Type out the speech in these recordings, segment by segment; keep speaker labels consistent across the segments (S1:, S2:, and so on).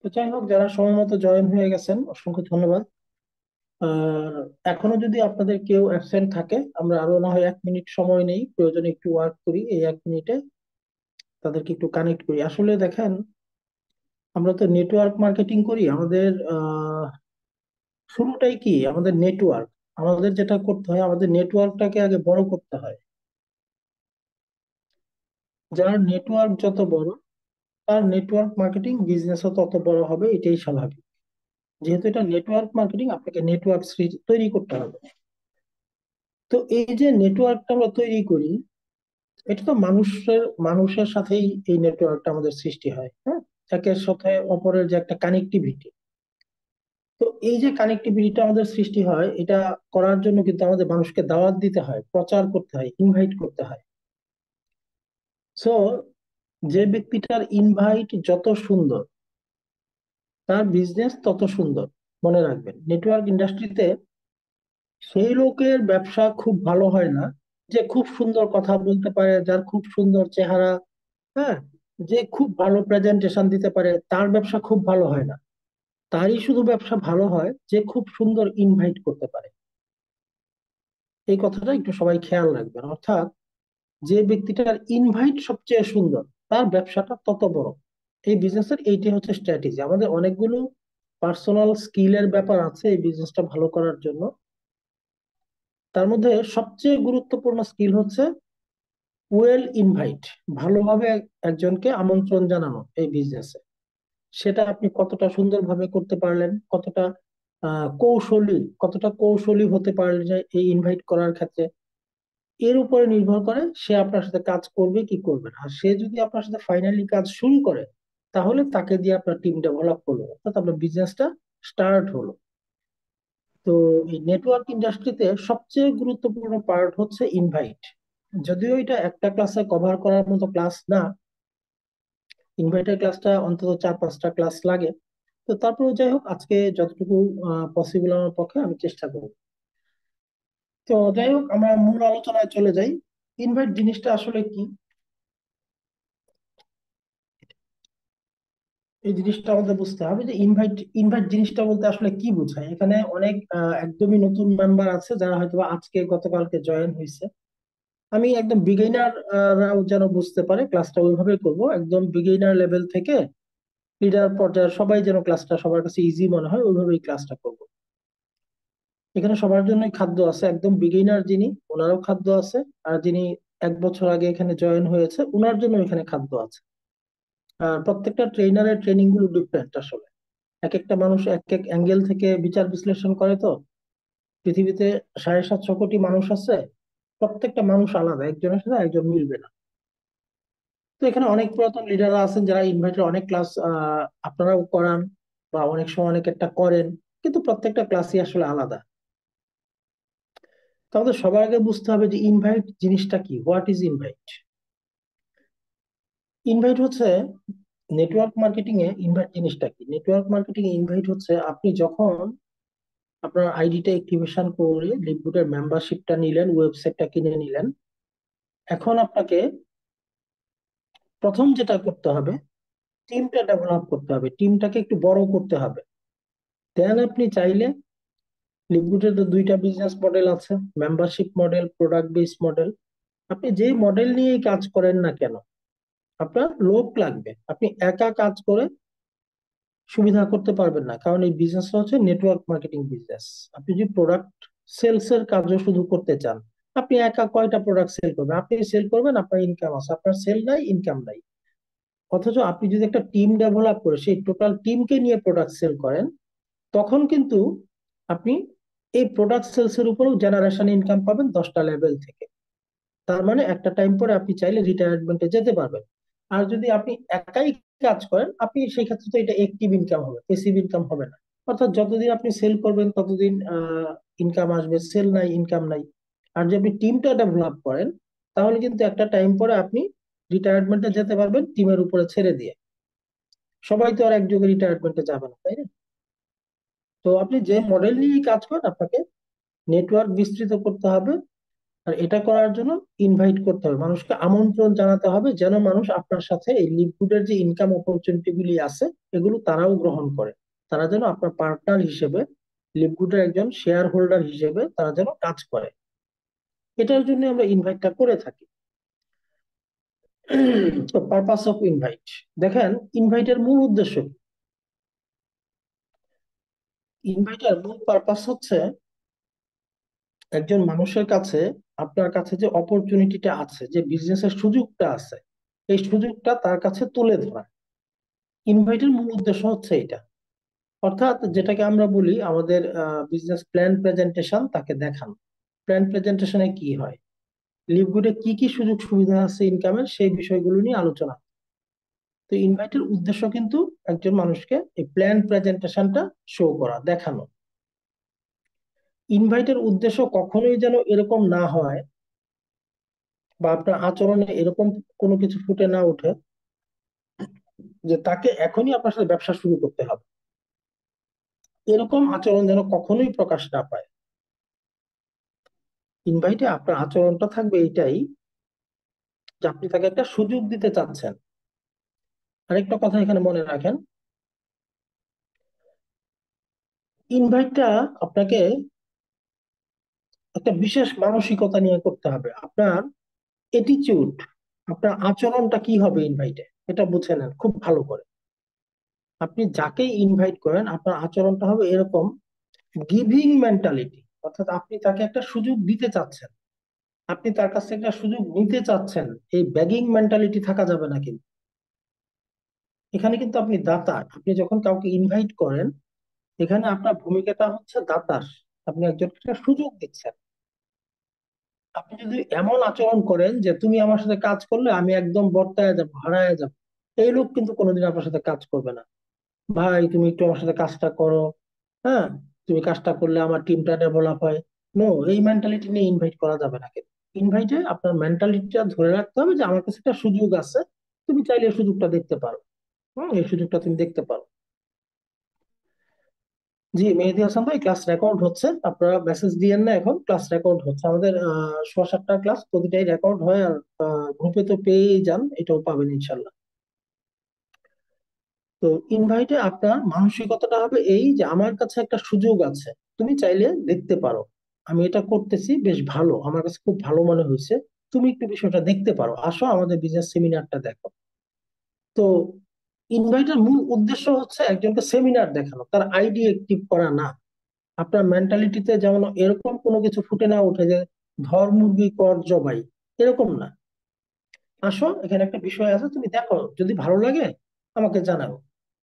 S1: তো যাই হোক, যারা সময় মতো জয়েন হয়ে গেছেন অসংখ্য ধন্যবাদ। আর এখনো যদি আপনাদের কেউ অ্যাবসেন্ট থাকে, আমরা আরো না হয় 1 মিনিট সময় নেই, প্রয়োজনে একটু ওয়ার্ক করি এই 1 মিনিটে, তাদেরকে একটু কানেক্ট করি। আসলে দেখেন, আমরা তো নেটওয়ার্ক মার্কেটিং করি। আমাদের শুরুটাই কি, আমাদের নেটওয়ার্ক। আমাদের যেটা করতে হয়, আমাদের নেটওয়ার্কটাকে আগে বড় করতে হয়। যার নেটওয়ার্ক যত বড়, তার নেটওয়ার্ক মার্কেটিং বিজনেসও তত বড় হবে, এটাই স্বাভাবিক। যেহেতু এটা নেটওয়ার্ক মার্কেটিং, আপনাকে নেটওয়ার্ক তৈরি করতে হবে। তো এই যে নেটওয়ার্কটা আমরা তৈরি করি, এটা তো মানুষের মানুষের সাথেই এই নেটওয়ার্কটা আমাদের সৃষ্টি হয়, হ্যাঁ। একের সাথে অপরের যে একটা কানেক্টিভিটি, তো এই যে কানেক্টিভিটিটা আমাদের সৃষ্টি হয়, এটা করার জন্য কিন্তু আমাদের মানুষকে দাওয়াত দিতে হয়, প্রচার করতে হয়, ইনভাইট করতে হয়। সো যে ব্যক্তিটার ইনভাইট যত সুন্দর, তার বিজনেস তত সুন্দর। মনে রাখবেন, নেটওয়ার্ক ইন্ডাস্ট্রিতে সেই লোকের ব্যবসা খুব ভালো হয় না যে খুব সুন্দর কথা বলতে পারে, যার খুব সুন্দর চেহারা, হ্যাঁ, যে খুব ভালো প্রেজেন্টেশন দিতে পারে, তার ব্যবসা খুব ভালো হয় না। তারই শুধু ব্যবসা ভালো হয় যে খুব সুন্দর ইনভাইট করতে পারে। এই কথাটা একটু সবাই খেয়াল রাখবেন। অর্থাৎ যে ব্যক্তিটার ইনভাইট সবচেয়ে সুন্দর, তার ব্যবসাটা তত বড়। এই বিজনেসের এইটাই হচ্ছে স্ট্র্যাটেজি। আমাদের অনেকগুলো পার্সোনাল স্কিলের ব্যাপার আছে এই বিজনেসটা ভালো করার জন্য। তার মধ্যে সবচেয়ে গুরুত্বপূর্ণ স্কিল হচ্ছে ওয়েল ইনভাইট, ভালোভাবে একজনকে আমন্ত্রণ জানানো এই বিজনেসে। সেটা আপনি কতটা সুন্দরভাবে করতে পারলেন, কতটা কৌশলী হতে পারলেন যে এই ইনভাইট করার ক্ষেত্রে, এর উপরে নির্ভর করে সে আপনার সাথে কাজ করবে কি করবে না। আর সে যদি আপনার সাথে ফাইনালি কাজ শুরু করে, তাহলে তাকে দিয়ে আপনার টিম ডেভেলপ হলো, অর্থাৎ আপনার বিজনেসটা স্টার্ট হলো। তো এই নেটওয়ার্ক ইন্ডাস্ট্রিতে সবচেয়ে গুরুত্বপূর্ণ পার্ট হচ্ছে ইনভাইট। যদিও এটা একটা ক্লাসে কভার করার মতো ক্লাস না, ইনভাইটের ক্লাসটা অন্তত 4-5টা ক্লাস লাগে। তো তারপরে যাই হোক, আজকে যতটুকু পসিবল আমার পক্ষে আমি চেষ্টা করব। তো যাই হোক, আমরা মূল আলোচনায় চলে যাই। ইনভাইট জিনিসটা আসলে কি, এই জিনিসটা আমাদের বুঝতে হবে যে ইনভাইট ইনভাইট জিনিসটা বলতে আসলে কি বোঝায়। এখানে অনেক একদমই নতুন মেম্বার আছে, যারা হয়তো আজকে গতকালকে জয়েন হয়েছে। আমি একদম বিগিনার যেন বুঝতে পারে ক্লাসটা ওইভাবে করব, একদম বিগিনার লেভেল থেকে লিডার পর্যায়ের সবাই যেন ক্লাসটা সবার কাছে ইজি মনে হয়, ওইভাবেই ক্লাসটা করব। এখানে সবার জন্যই খাদ্য আছে, একদম বিগিনার যিনি, ওনারও খাদ্য আছে। আর যিনি 1 বছর আগে এখানে জয়েন হয়েছে, ওনার জন্য এখানে খাদ্য আছে। আর প্রত্যেকটা ট্রেনারের ট্রেনিং গুলো ডিফারেন্ট আসলে। এক একটা মানুষ এক এক অ্যাঙ্গেল থেকে বিচার বিশ্লেষণ করে। তো পৃথিবীতে 750 কোটি মানুষ আছে, প্রত্যেকটা মানুষ আলাদা, একজনের সাথে একজন মিলবে না। তো এখানে অনেক পুরাতন লিডাররা আছেন যারা ইনভাইটের অনেক ক্লাস আপনারাও করান, বা অনেক সময় অনেক একটা করেন, কিন্তু প্রত্যেকটা ক্লাসই আসলে আলাদা। তো আমাদের সবার আগে বুঝতে হবে যে ইনভাইট জিনিসটা কি, হোয়াট ইজ ইনভাইট। ইনভাইট হচ্ছে নেটওয়ার্ক মার্কেটিং এ ইনভাইট জিনিসটা কি, নেটওয়ার্ক মার্কেটিং এ ইনভাইট হচ্ছে আপনি যখন আপনার আইডিটা অ্যাক্টিভেশন করে লিভগুডের মেম্বারশিপটা নিলেন, ওয়েবসাইটটা কিনে নিলেন। এখন আপনাকে প্রথম যেটা করতে হবে, টিমটা ডেভেলপ করতে হবে, টিমটাকে একটু বড় করতে হবে। দেন আপনি চাইলে, লিভগুডের তো 2টা বিজনেস মডেল আছে, membership model, product base model. আপনি যে মডেল নিয়েই কাজ করেন না কেন, আপনার লোক লাগবে। আপনি একা কাজ করে সুবিধা করতে পারবেন না, কারণ এই বিজনেসটা হচ্ছে নেটওয়ার্ক মার্কেটিং বিজনেস। আপনি যদি প্রোডাক্ট সেলস এর কাজও শুধু করতে চান, আপনি একা কয়টা প্রোডাক্ট সেল করবেন? আপনি সেল করবেন, আপনার ইনকাম আছে, আপনার সেল নাই, ইনকাম নাই। অথচ আপনি যদি একটা টিম ডেভেলপ করে সেই টোটাল টিমকে নিয়ে প্রোডাক্ট সেল করেন, তখন কিন্তু আপনি এই প্রোডাক্ট সেলস এর উপরেও জেনারেশন ইনকাম পাবেন 10টা লেভেল থেকে। তার মানে একটা টাইম পরে আপনি চাইলে রিটায়ারমেন্টে যেতে পারবেন। আর যদি আপনি একাই কাজ করেন, আপনি সেই ক্ষেত্রে তো এটা অ্যাক্টিভ ইনকাম হবে, প্যাসিভ ইনকাম হবে না। অর্থাৎ যতদিন আপনি সেল করবেন ততদিন ইনকাম আসবে, সেল নাই, ইনকাম নাই। আর যদি আপনি টিমটা ডেভেলপ করেন, তাহলে কিন্তু একটা টাইম পরে আপনি রিটায়ারমেন্টে যেতে পারবেন টিমের উপরে ছেড়ে দিয়ে। সবাই তো আর একযোগে রিটায়ারমেন্টে যাবে না, তাই না? তো আপনি যে মডেল নিয়ে কাজ করেন, আপনাকে নেটওয়ার্ক বিস্তৃত করতে হবে। আর এটা করার জন্য ইনভাইট করতে হবে, মানুষকে আমন্ত্রণ জানাতে হবে, যেন মানুষ আপনার সাথে এই লিভগুডের যে ইনকাম অপরচুনিটি গুলি আছে এগুলো তারাও গ্রহণ করে। তারা যেন আপনার পার্টনার হিসেবে, লিভগুডের একজন শেয়ার হোল্ডার হিসেবে তারা যেন কাজ করে। এটার জন্য আমরা ইনভাইটটা করে থাকি। তো পারপাস অফ ইনভাইট, দেখেন ইনভাইটের মূল উদ্দেশ্য কি? ইনভাইটের মূল পারপাস হচ্ছে একজন মানুষের কাছে, আপনার কাছে যে অপরচুনিটিটা আছে, যে বিজনেসের সুযোগটা আছে, এই সুযোগটা তার কাছে তুলে ধরা। ইনভাইটের মূল উদ্দেশ্য হচ্ছে এটা। অর্থাৎ যেটাকে আমরা বলি আমাদের বিজনেস প্ল্যান প্রেজেন্টেশন তাকে দেখানো। প্ল্যান প্রেজেন্টেশনে কি হয়, লিভগুডে কি কি সুযোগ সুবিধা আছে ইনকামের, সেই বিষয়গুলো নিয়ে আলোচনা। তো ইনভাইটের উদ্দেশ্য কিন্তু একজন মানুষকে এই প্ল্যান প্রেজেন্টেশনটা শো করা, দেখানো। ইনভাইটের উদ্দেশ্য কখনোই যেন এরকম না হয়, বা আপনার আচরণে এরকম কোনো কিছু ফুটে না ওঠে যে তাকে এখনই আপনার সাথে ব্যবসা শুরু করতে হবে। এরকম আচরণ যেন কখনোই প্রকাশ না পায়। ইনভাইটে আপনার আচরণটা থাকবে এইটাই, যে আপনি তাকে একটা সুযোগ দিতে চাচ্ছেন। আরেকটা কথা এখানে মনে রাখেন, ইনভাইটটা আপনাকে একটা বিশেষ মানসিকতা নিয়ে করতে হবে। আপনার এটিটিউড, আপনার আচরণটা কি হবে ইনভাইটে, এটা বুঝে নেন খুব ভালো করে। আপনি যাকেই ইনভাইট করেন আপনার আচরণটা হবে এরকম, গিভিং মেন্টালিটি। অর্থাৎ আপনি তাকে একটা সুযোগ দিতে চাচ্ছেন, আপনি তার কাছ থেকে একটা সুযোগ নিতে চাচ্ছেন। এই ব্যাগিং মেন্টালিটি থাকা যাবে না কিন্তু। এখানে কিন্তু আপনি দাতার, আপনি যখন কাউকে ইনভাইট করেন এখানে আপনার ভূমিকাটা হচ্ছে দাতার। আপনি একজনকে একটা সুযোগ দিচ্ছেন। আপনি যদি এমন আচরণ করেন যে তুমি আমার সাথে কাজ করলে আমি একদম বর্তায় যাবো, হারায় যাবো, এই লোক কিন্তু কোনোদিন আপনার সাথে কাজ করবে না। ভাই তুমি একটু আমার সাথে কাজটা করো, হ্যাঁ, তুমি কাজটা করলে আমার টিমটা ডেভেলপ হয়। নো, এই মেন্টালিটি নিয়ে ইনভাইট করা যাবে না কিন্তু। ইনভাইটে আপনার মেন্টালিটিটা ধরে রাখতে হবে যে আমার কাছে একটা সুযোগ আছে, তুমি চাইলে এই সুযোগটা দেখতে পারো। এই সুযোগটা তুমি দেখতে পারো। জি মেহেদি হাসান ভাই, ক্লাস রেকর্ড হচ্ছে, আপনারা মেসেজ দিয়েন না, এখন ক্লাস রেকর্ড হচ্ছে আমাদের। 6-7টা ক্লাস প্রতিটাই রেকর্ড হয়, আর গ্রুপে তো পেয়েই যান, এটাও পাবেন ইনশাল্লাহ। তো ইনভাইটে আপনার মানসিকতাটা হবে এই যে আমার কাছে একটা সুযোগ আছে, তুমি চাইলে দেখতে পারো, আমি এটা করতেছি বেশ ভালো, আমার কাছে খুব ভালো মনে হয়েছে, তুমি একটু বিষয়টা দেখতে পারো, আসো আমাদের বিজনেস সেমিনারটা দেখো। তো ইনভাইটের মূল উদ্দেশ্য হচ্ছে একজনকে সেমিনার দেখানো, তার আইডি অ্যাক্টিভ করা না। আপনার মেন্টালিটিতে যেমন এরকম কোনো কিছু ফুটে না ওঠে যে ধর মুরগি কর জবাই, এরকম না। আসো, এখানে একটা বিষয় আছে, তুমি দেখো, যদি ভালো লাগে আমাকে জানাও,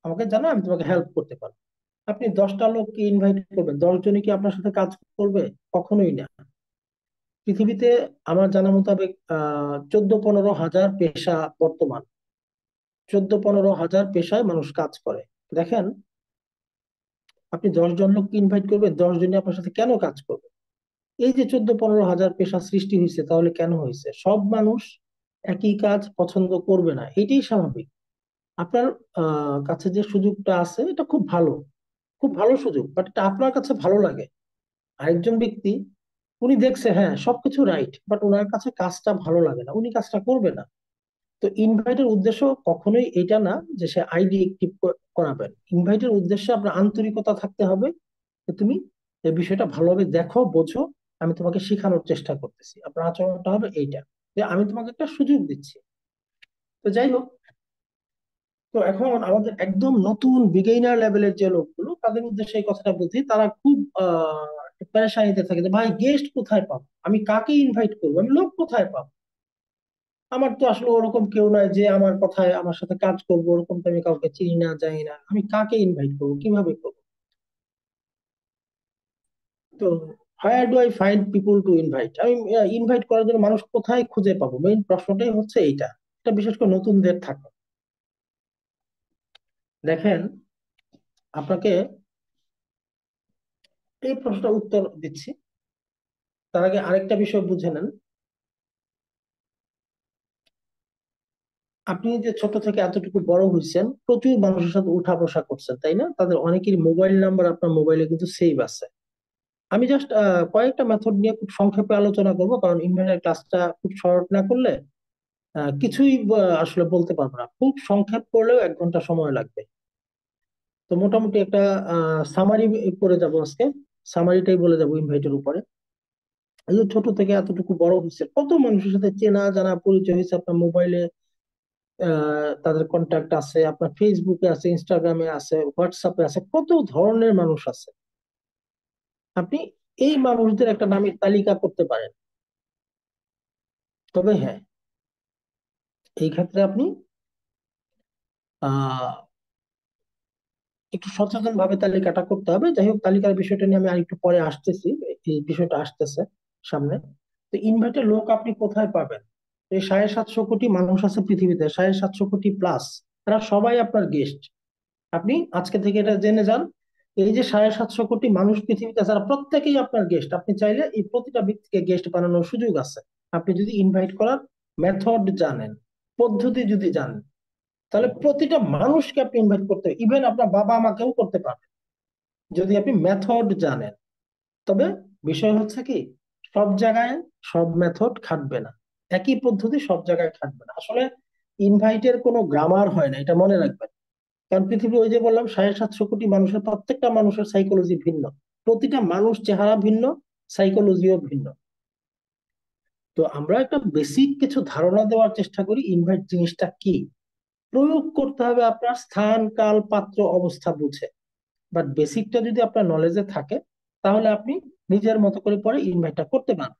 S1: আমাকে জানাও, আমি তোমাকে হেল্প করতে পারবো। আপনি 10টা লোককে ইনভাইট করবেন, 10 জনই কি আপনার সাথে কাজ করবে? কখনোই না। পৃথিবীতে আমার জানা মোতাবেক 14-15 হাজার পেশা বর্তমান, 14-15 হাজার পেশায় মানুষ কাজ করে। দেখেন, আপনি 10 জন লোককে ইনভাইট করবেন, 10 জনই আপনার সাথে কেন কাজ করবে? এই যে 14-15 হাজার পেশা সৃষ্টি হয়েছে, তাহলে কেন হয়েছে? সব মানুষ একই কাজ পছন্দ করবে না, এটাই স্বাভাবিক। আপনার কাছে যে সুযোগটা আছে এটা খুব ভালো, খুব ভালো সুযোগ, বাট এটা আপনার কাছে ভালো লাগে। আরেকজন ব্যক্তি, উনি দেখছে হ্যাঁ সবকিছু রাইট, বাট ওনার কাছে কাজটা ভালো লাগে না, উনি কাজটা করবে না। তো ইনভাইটের উদ্দেশ্য কখনোই এটা না যে সে আইডি অ্যাক্টিভ করাবেন। ইনভাইটের উদ্দেশ্যে আপনার আন্তরিকতা থাকতে হবে, যে তুমি এই বিষয়টা ভালোভাবে দেখো, বোঝো, আমি তোমাকে শেখানোর চেষ্টা করতেছি। আপনার আচরণটা হবে এইটা, যে আমি তোমাকে একটা সুযোগ দিচ্ছি। তো যাই হোক, তো এখন আমাদের একদম নতুন বিগিনার লেভেলের যে লোকগুলো, তাদের উদ্দেশ্যে এই কথাটা বলছি, তারা খুব পেরেশানিতে থাকে যে ভাই গেস্ট কোথায় পাবো, আমি কাকে ইনভাইট করবো, আমি লোক কোথায় পাবো, আমার তো আসলে ওরকম কেউ নাই যে আমার কথায় আমার সাথে কাজ করবো, ওরকম তো আমি কাউকে চিনি না জানি না, আমি কাকে ইনভাইট করবো, কিভাবে করবো? তো hire do I find people to invite, আমি ইনভাইট করার জন্য মানুষ কোথায় খুঁজে পাবো, মেইন প্রশ্নটাই হচ্ছে এইটা। এটা বিশেষ করে নতুনদের থাকে। দেখেন, আপনাকে এই প্রশ্নটার উত্তর দিচ্ছি, তার আগে আরেকটা বিষয় বুঝে নেন। আপনি যে ছোট থেকে এতটুকু বড় হয়েছেন, প্রচুর মানুষের সাথে উঠা বসা করছেন, তাই না? তাদের অনেকেরই মোবাইল নাম্বার আপনার মোবাইলে কিন্তু সেভ আছে। আমি জাস্ট কয়েকটা মেথড নিয়ে খুব সংক্ষেপে আলোচনা করবো, কারণ ইনভাইটের ক্লাসটা খুব শর্ট না করলে কিছুই আসলে বলতে পারবো না। খুব সংক্ষেপ করলেও 1 ঘন্টা সময় লাগবে। তো মোটামুটি একটা সামারি করে যাবো আজকে। সামারিটাই বলে যাবো ইনভাইটের উপরে। এই যে ছোট থেকে এতটুকু বড় হচ্ছে, কত মানুষের সাথে চেনা জানা পরিচয় হয়েছে আপনার মোবাইলে। তাদের কন্ট্যাক্ট আছে, আপনার ফেসবুকে আছে, ইনস্টাগ্রামে আছে, হোয়াটসঅ্যাপে আছে, কত ধরনের মানুষ আছে। আপনি এই মানুষদের একটা নামের তালিকা করতে পারেন। তবে হ্যাঁ, এই ক্ষেত্রে আপনি আহ একটু সচেতন ভাবে তালিকাটা করতে হবে। যাই হোক, তালিকার বিষয়টা নিয়ে আমি আরেকটু পরে আসতেছি। এই বিষয়টা আসতেছে সামনে। তো ইনভাইটেড লোক আপনি কোথায় পাবেন? এই 750 কোটি মানুষ আছে পৃথিবীতে, 750 কোটি প্লাস, তারা সবাই আপনার গেস্ট। আপনি আজকে থেকে এটা জেনে যান, এই যে 750 কোটি মানুষ পৃথিবীতে আছে, তারা প্রত্যেকেই আপনার গেস্ট। আপনি চাইলে এই প্রতিটা ব্যক্তিকে গেস্ট বানানোর সুযোগ আছে, আপনি যদি ইনভাইট করার মেথড জানেন, পদ্ধতি যদি জানেন। তাহলে প্রতিটা মানুষকে আপনি ইনভাইট করতে, ইভেন আপনার বাবা মাকেও করতে পারবেন, যদি আপনি মেথড জানেন। তবে বিষয় হচ্ছে কি, সব জায়গায় সব মেথড খাটবে না, একই পদ্ধতি সব জায়গায় খাটবে না আসলে। ইনভাইটের কোনো গ্রামার হয় না, এটা মনে রাখবেন। কারণ পৃথিবী, ওই যে বললাম, 750 কোটি মানুষের প্রত্যেকটা মানুষের সাইকোলজি ভিন্ন, প্রতিটা মানুষ চেহারা ভিন্ন, সাইকোলজিও ভিন্ন। তো আমরা একটা বেসিক কিছু ধারণা দেওয়ার চেষ্টা করি ইনভাইট জিনিসটা কি। প্রয়োগ করতে হবে আপনার স্থান কাল পাত্র অবস্থা বুঝে। বাট বেসিকটা যদি আপনার নলেজে থাকে, তাহলে আপনি নিজের মতো করে পরে ইনভাইটটা করতে পারেন।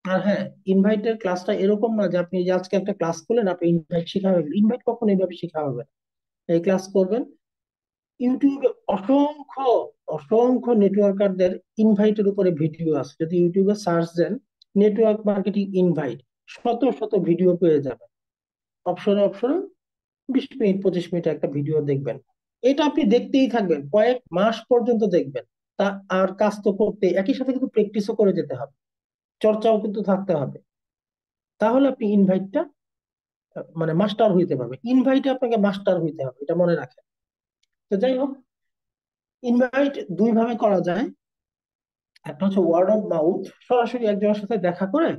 S1: আর হ্যাঁ, ইনভাইটের ক্লাসটা এরকম না যে আপনি যে আজকে একটা ক্লাস করলেন, আপনি ইনভাইট শেখা হবে। ইনভাইট কখনো এইভাবে শেখা হবে না। এই ক্লাস করবেন, ইউটিউবে অসংখ্য অসংখ্য নেটওয়ার্কারদের ইনভাইটের উপরে ভিডিও আছে। যদি ইউটিউবে সার্চ দেন নেটওয়ার্ক মার্কেটিং ইনভাইট, শত শত ভিডিও পেয়ে যাবেন। অপশনে অপশনে 20 মিনিট 25 মিনিট একটা ভিডিও দেখবেন। এটা আপনি দেখতেই থাকবেন, কয়েক মাস পর্যন্ত দেখবেন। তা আর কাজ তো করতে, একই সাথে কিন্তু প্র্যাকটিসও করে যেতে হবে, চর্চাও কিন্তু থাকতে হবে। তাহলে আপনি ইনভাইটটা মানে মাস্টার হইতে পারবেন। ইনভাইটে আপনাকে মাস্টার হইতে হবে, এটা মনে রাখেন। তো যাই হোক, ইনভাইট দুই ভাবে করা যায়। একটা হচ্ছে ওয়ার্ড অফ মাউথ, সরাসরি একজনের সাথে দেখা করে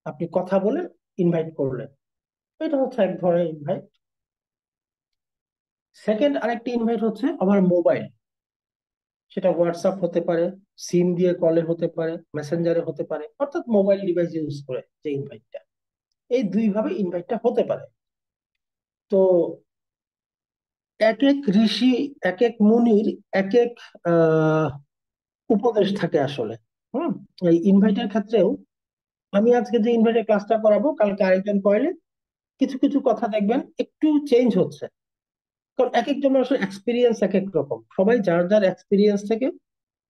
S1: আপনি কথা বলে ইনভাইট করলেন, এটা হচ্ছে এক ধরনের ইনভাইট। সেকেন্ড আরেকটি ইনভাইট হচ্ছে আমার মোবাইল, সেটা হোয়াটসঅ্যাপ হতে পারে, সিম দিয়ে কলে হতে পারে, মেসেঞ্জারে হতে পারে, অর্থাৎ মোবাইল ডিভাইস ইউজ করে যে ইনভাইটটা। এই দুই ভাবে ইনভাইটটা হতে পারে। তো এক এক ঋষি, এক এক মুনির এক এক আহ উপদেশ থাকে আসলে। হুম। এই ইনভাইটের ক্ষেত্রেও আমি আজকে যে ইনভাইটের ক্লাসটা করাবো, কালকে আরেকজন করালে কিছু কিছু কথা দেখবেন একটু চেঞ্জ হচ্ছে। কারণ এক একজন মানুষের এক্সপিরিয়েন্স এক এক রকম, সবাই যার যার এক্সপিরিয়েন্স থেকে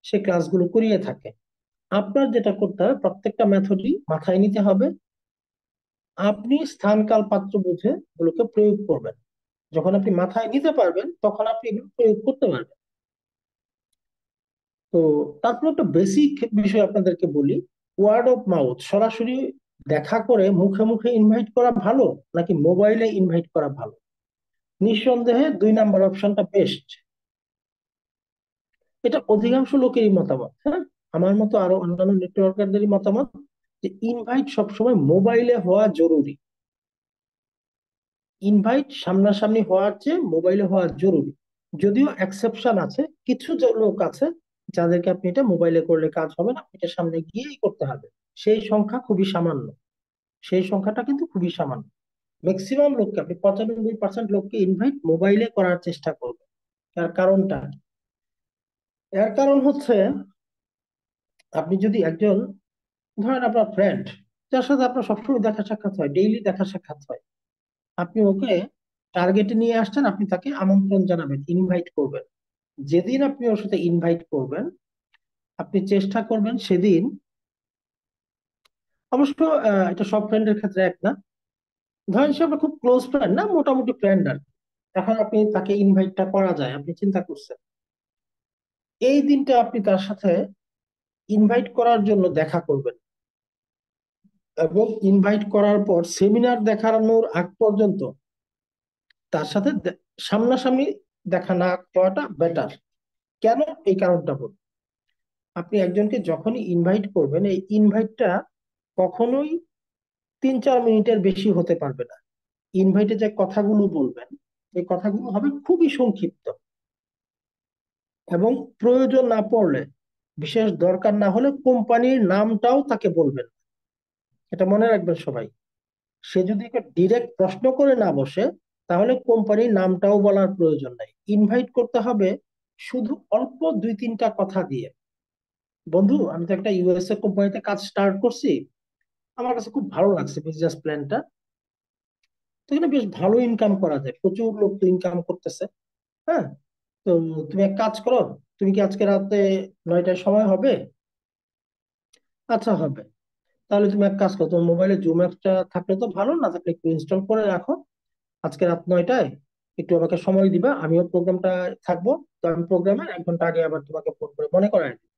S1: সে ক্লাসগুলো করিয়ে থাকে। আপনার যেটা করতে হবে, প্রত্যেকটা মেথডই মাথায় নিতে হবে। আপনি স্থান কাল পাত্র বুঝে এগুলোকে প্রয়োগ করবেন। যখন আপনি মাথায় নিতে পারবেন, তখন আপনি এগুলো প্রয়োগ করতে পারবেন। তো তারপর একটা বেসিক বিষয় আপনাদেরকে বলি, ওয়ার্ড অফ মাউথ, সরাসরি দেখা করে মুখে মুখে ইনভাইট করা ভালো নাকি মোবাইলে ইনভাইট করা ভালো? নিঃসন্দেহে 2 নাম্বার অপশনটা বেস্ট। এটা অধিকাংশ লোকেরই মতামত, হ্যাঁ, আমার মতো আরো অন্যান্য নেটওয়ার্কারদেরই মতামত, যে ইনভাইট সবসময় মোবাইলে হওয়া জরুরি। ইনভাইট সামনাসামনি হওয়ার চেয়ে মোবাইলে হওয়া জরুরি। যদিও এক্সেপশন আছে, কিছু লোক আছে যাদেরকে আপনি এটা মোবাইলে করলে কাজ হবে না, এটা সামনে গিয়েই করতে হবে। সেই সংখ্যা খুবই সামান্য, সেই সংখ্যাটা কিন্তু খুবই সামান্য। ম্যাক্সিমাম লোককে, আপনি 95% লোককে ইনভাইট মোবাইলে করার চেষ্টা করবেন। তার কারণটা কি? এর কারণ হচ্ছে, আপনি যদি একজন, ধরেন আপনার ফ্রেন্ড, যার সাথে আপনার সবসময় দেখা সাক্ষাৎ হয়, ডেইলি দেখা সাক্ষাৎ হয়, আপনি ওকে টার্গেটে নিয়ে আসছেন, আপনি তাকে আমন্ত্রণ জানাবেন, ইনভাইট করবেন। যেদিন আপনি ওর সাথে ইনভাইট করবেন, আপনি চেষ্টা করবেন সেদিন, অবশ্য এটা সব ফ্রেন্ডের ক্ষেত্রে এক না, ধরেন সে আপনার খুব ক্লোজ ফ্রেন্ড না, মোটামুটি ফ্রেন্ড আর কি। এখন আপনি তাকে ইনভাইটটা করা যায়, আপনি চিন্তা করছেন, এই দিনটা আপনি তার সাথে ইনভাইট করার জন্য দেখা করবেন। এবং ইনভাইট করার পর সেমিনার দেখানোর আগ পর্যন্ত তার সাথে সামনাসামনি দেখা না করাটা বেটার। কেন? এই কারণটা বল। আপনি একজনকে যখনই ইনভাইট করবেন, এই ইনভাইটটা কখনোই 3-4 মিনিটের বেশি হতে পারবে না। ইনভাইটে যে কথাগুলো বলবেন, এই কথাগুলো হবে খুবই সংক্ষিপ্ত, এবং প্রয়োজন না পড়লে, বিশেষ দরকার না হলে কোম্পানির নামটাও তাকে বলবেন। এটা মনে রাখবেন সবাই। সে যদি ডিরেক্ট প্রশ্ন করে না বসে, তাহলে কোম্পানির নামটাও বলার প্রয়োজন নাই। ইনভাইট করতে হবে শুধু অল্প 2-3টা কথা দিয়ে। বন্ধু, আমি তো একটা ইউএসএ কোম্পানিতে কাজ স্টার্ট করছি, আমার কাছে খুব ভালো লাগছে বিজনেস প্ল্যানটা। তো এখানে বেশ ভালো ইনকাম করা যায়, প্রচুর লোক তো ইনকাম করতেছে। হ্যাঁ, তো তুমি এক কাজ করো, তুমি কি আজকে রাতে 9টায় সময় হবে? আচ্ছা, হবে। তাহলে তুমি এক কাজ করো, তোমার মোবাইলে জুম অ্যাপটা থাকলে তো ভালো, না থাকলে একটু ইনস্টল করে রাখো। আজকে রাত 9টায় একটু আমাকে সময় দিবা, আমিও প্রোগ্রামটা থাকবো। তো আমি প্রোগ্রামের 1 ঘন্টা আগে আবার তোমাকে ফোন করে মনে করাই দিবো।